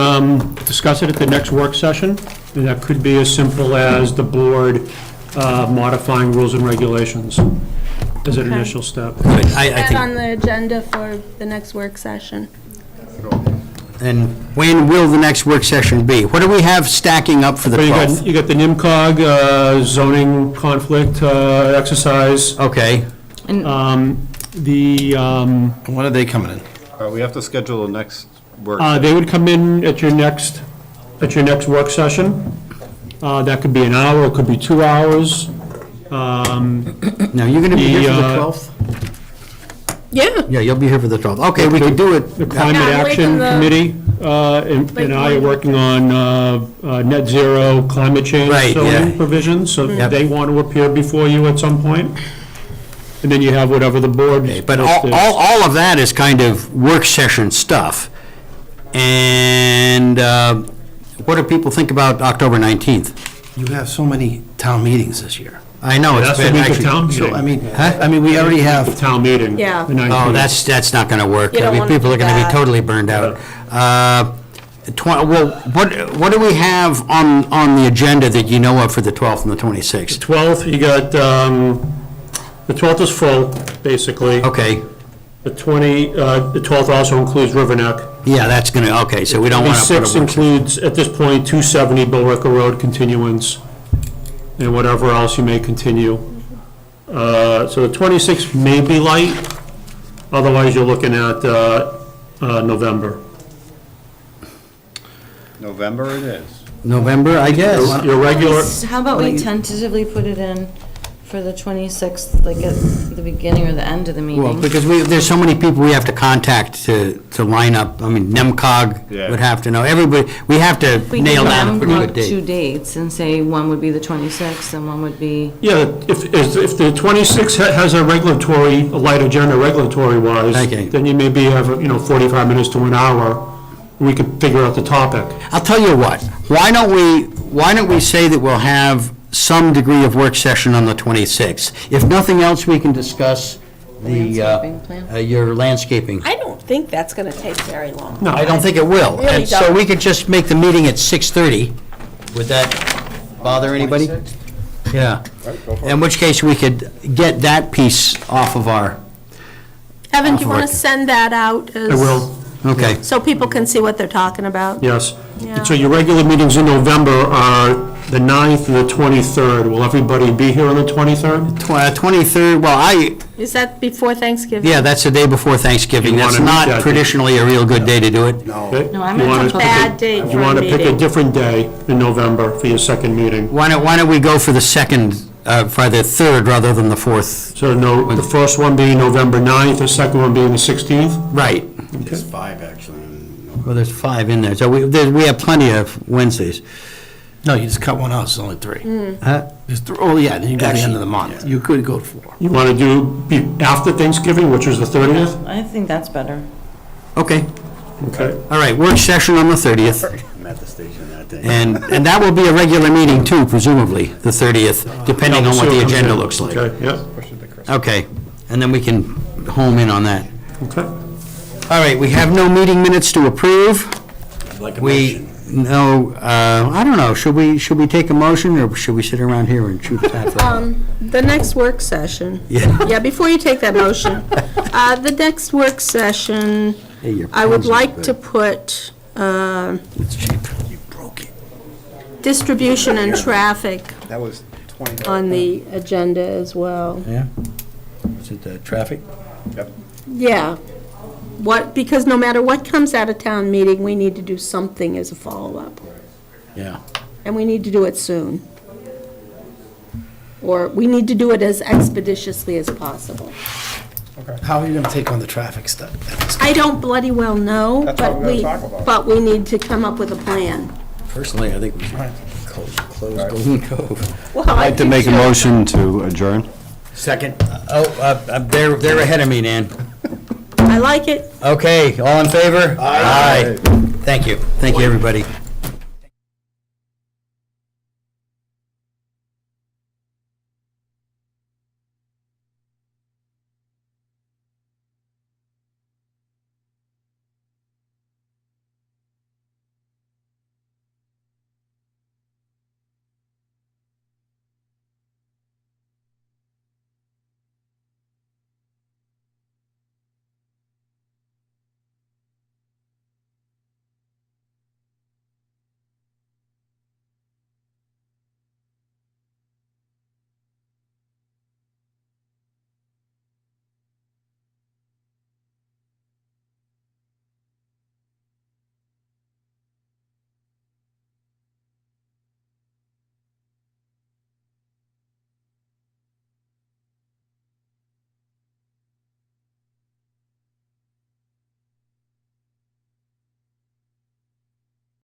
discuss it at the next work session, and that could be as simple as the board modifying rules and regulations as an Okay. initial step. I That think, on the agenda for the next work session. and when will the next work session be? What do we have stacking up for the But 12th? you got the NIMCOG zoning conflict exercise. Okay, When are they coming in? We have to schedule the next work. They would come in at your next work session. That could be an hour, it could be 2 hours. now you're gonna be here for the The, 12th? Yeah. Yeah, you'll be here for the 12th. Okay, we could do it. The Climate Yeah, I'm Action leaving the- Committee and I are working on net zero climate change Right, yeah. zoning provisions, so Yep. they want to appear before you at some point. And then you have whatever the board. But all of that is kind of work session stuff. And what do people think about October 19th? You have so many town meetings this year. I know, it's That's the been week of actually. town So, meeting. I mean, we already have, Town meeting. Yeah. the 19th. Oh, that's not going to work. You don't I mean, wanna people do are going to that. be totally burned out. Well, what do we have on the agenda that you know of for the 12th and the 26th? 12th, you got, the 12th is full, basically. Okay, The 12th also includes River Neck. yeah, that's going to, okay, so we don't want to put a 26th work session. includes, at this point, 270 Billerica Road continuance, and whatever else you may continue. So the 26th may be light, otherwise you're looking at November. November it is. November, I guess. Your regular, How about we tentatively put it in for the 26th, like at the beginning or the end of the Well, meeting? because there's so many people we have to contact to line up. I mean, NEMCOG Yeah. would have to know, everybody, we have to We nail can down a pretty good two date. dates and say one would be the 26th and one would be, yeah, if the 26th has a regulatory, a light agenda regulatory-wise, Okay. then you maybe have, 45 minutes to an hour, we could figure out the topic. I'll tell you what, why don't we say that we'll have some degree of work session on the 26th? If nothing else, we can discuss the, Landscaping plan? your landscaping. I don't think that's gonna take very long. No, I don't think it will. Really And so don't. we could just make the meeting at 6:30. Would that bother anybody? Yeah. In which case, we could get that piece off of our, Evan, do you Off wanna record. send that out as? I will, okay. So people can see what they're talking about? yes. Yeah. So your regular meetings in November are the 9th and the 23rd. Will everybody be here on the 23rd? 23rd, well, Is that before Thanksgiving? yeah, that's the day before Thanksgiving. You That's wanna meet that not day? traditionally a real good day to do it. Okay? No, I'm You at wanna Temple. pick a- Bad date You for a want to pick a meeting. different day in November for your second meeting. Why don't we go for the second, for the 3rd rather than the 4th? So no, the first one being November 9th, the second one being the 16th? Right. There's 5, actually. Well, there's 5 in there, so we have plenty of Wednesdays. no, you just cut one out, it's only 3. Huh? Oh, yeah, then you go to the end of the month. You could go to 4. You want to do after Thanksgiving, which is the 30th? I think that's better. Okay, Okay. all right, work session on the 30th, I'm at the station that day. and that will be a regular meeting too, presumably, the 30th, depending on what the agenda looks like. Okay, yeah, Okay, and then we can home in on that. okay. All right, we have no meeting minutes to approve. Like a We, motion. no, I don't know, should we take a motion, or should we sit around here and shoot the time? The next work session. Yeah. Yeah, before you take that motion, the next work session, Hey, your I would pens are like good. to put It's cheap. You broke it. distribution and traffic That was 20. on the agenda as well. Yeah? Is it the traffic? Yep. Yeah. Because no matter what comes out of town meeting, we need to do something as a follow-up, Yeah. and we need to do it soon. or we need to do it as expeditiously as possible. How are you gonna take on the traffic study? I don't bloody well know, That's what but we're gonna we, talk about. but we need to come up with a plan. Personally, I think we should close Golden Cove. Well, I I'd like to do make a too. motion to adjourn. Second. They're ahead of me, Nan. I like it. Okay, all in favor? Aye. Thank you, everybody.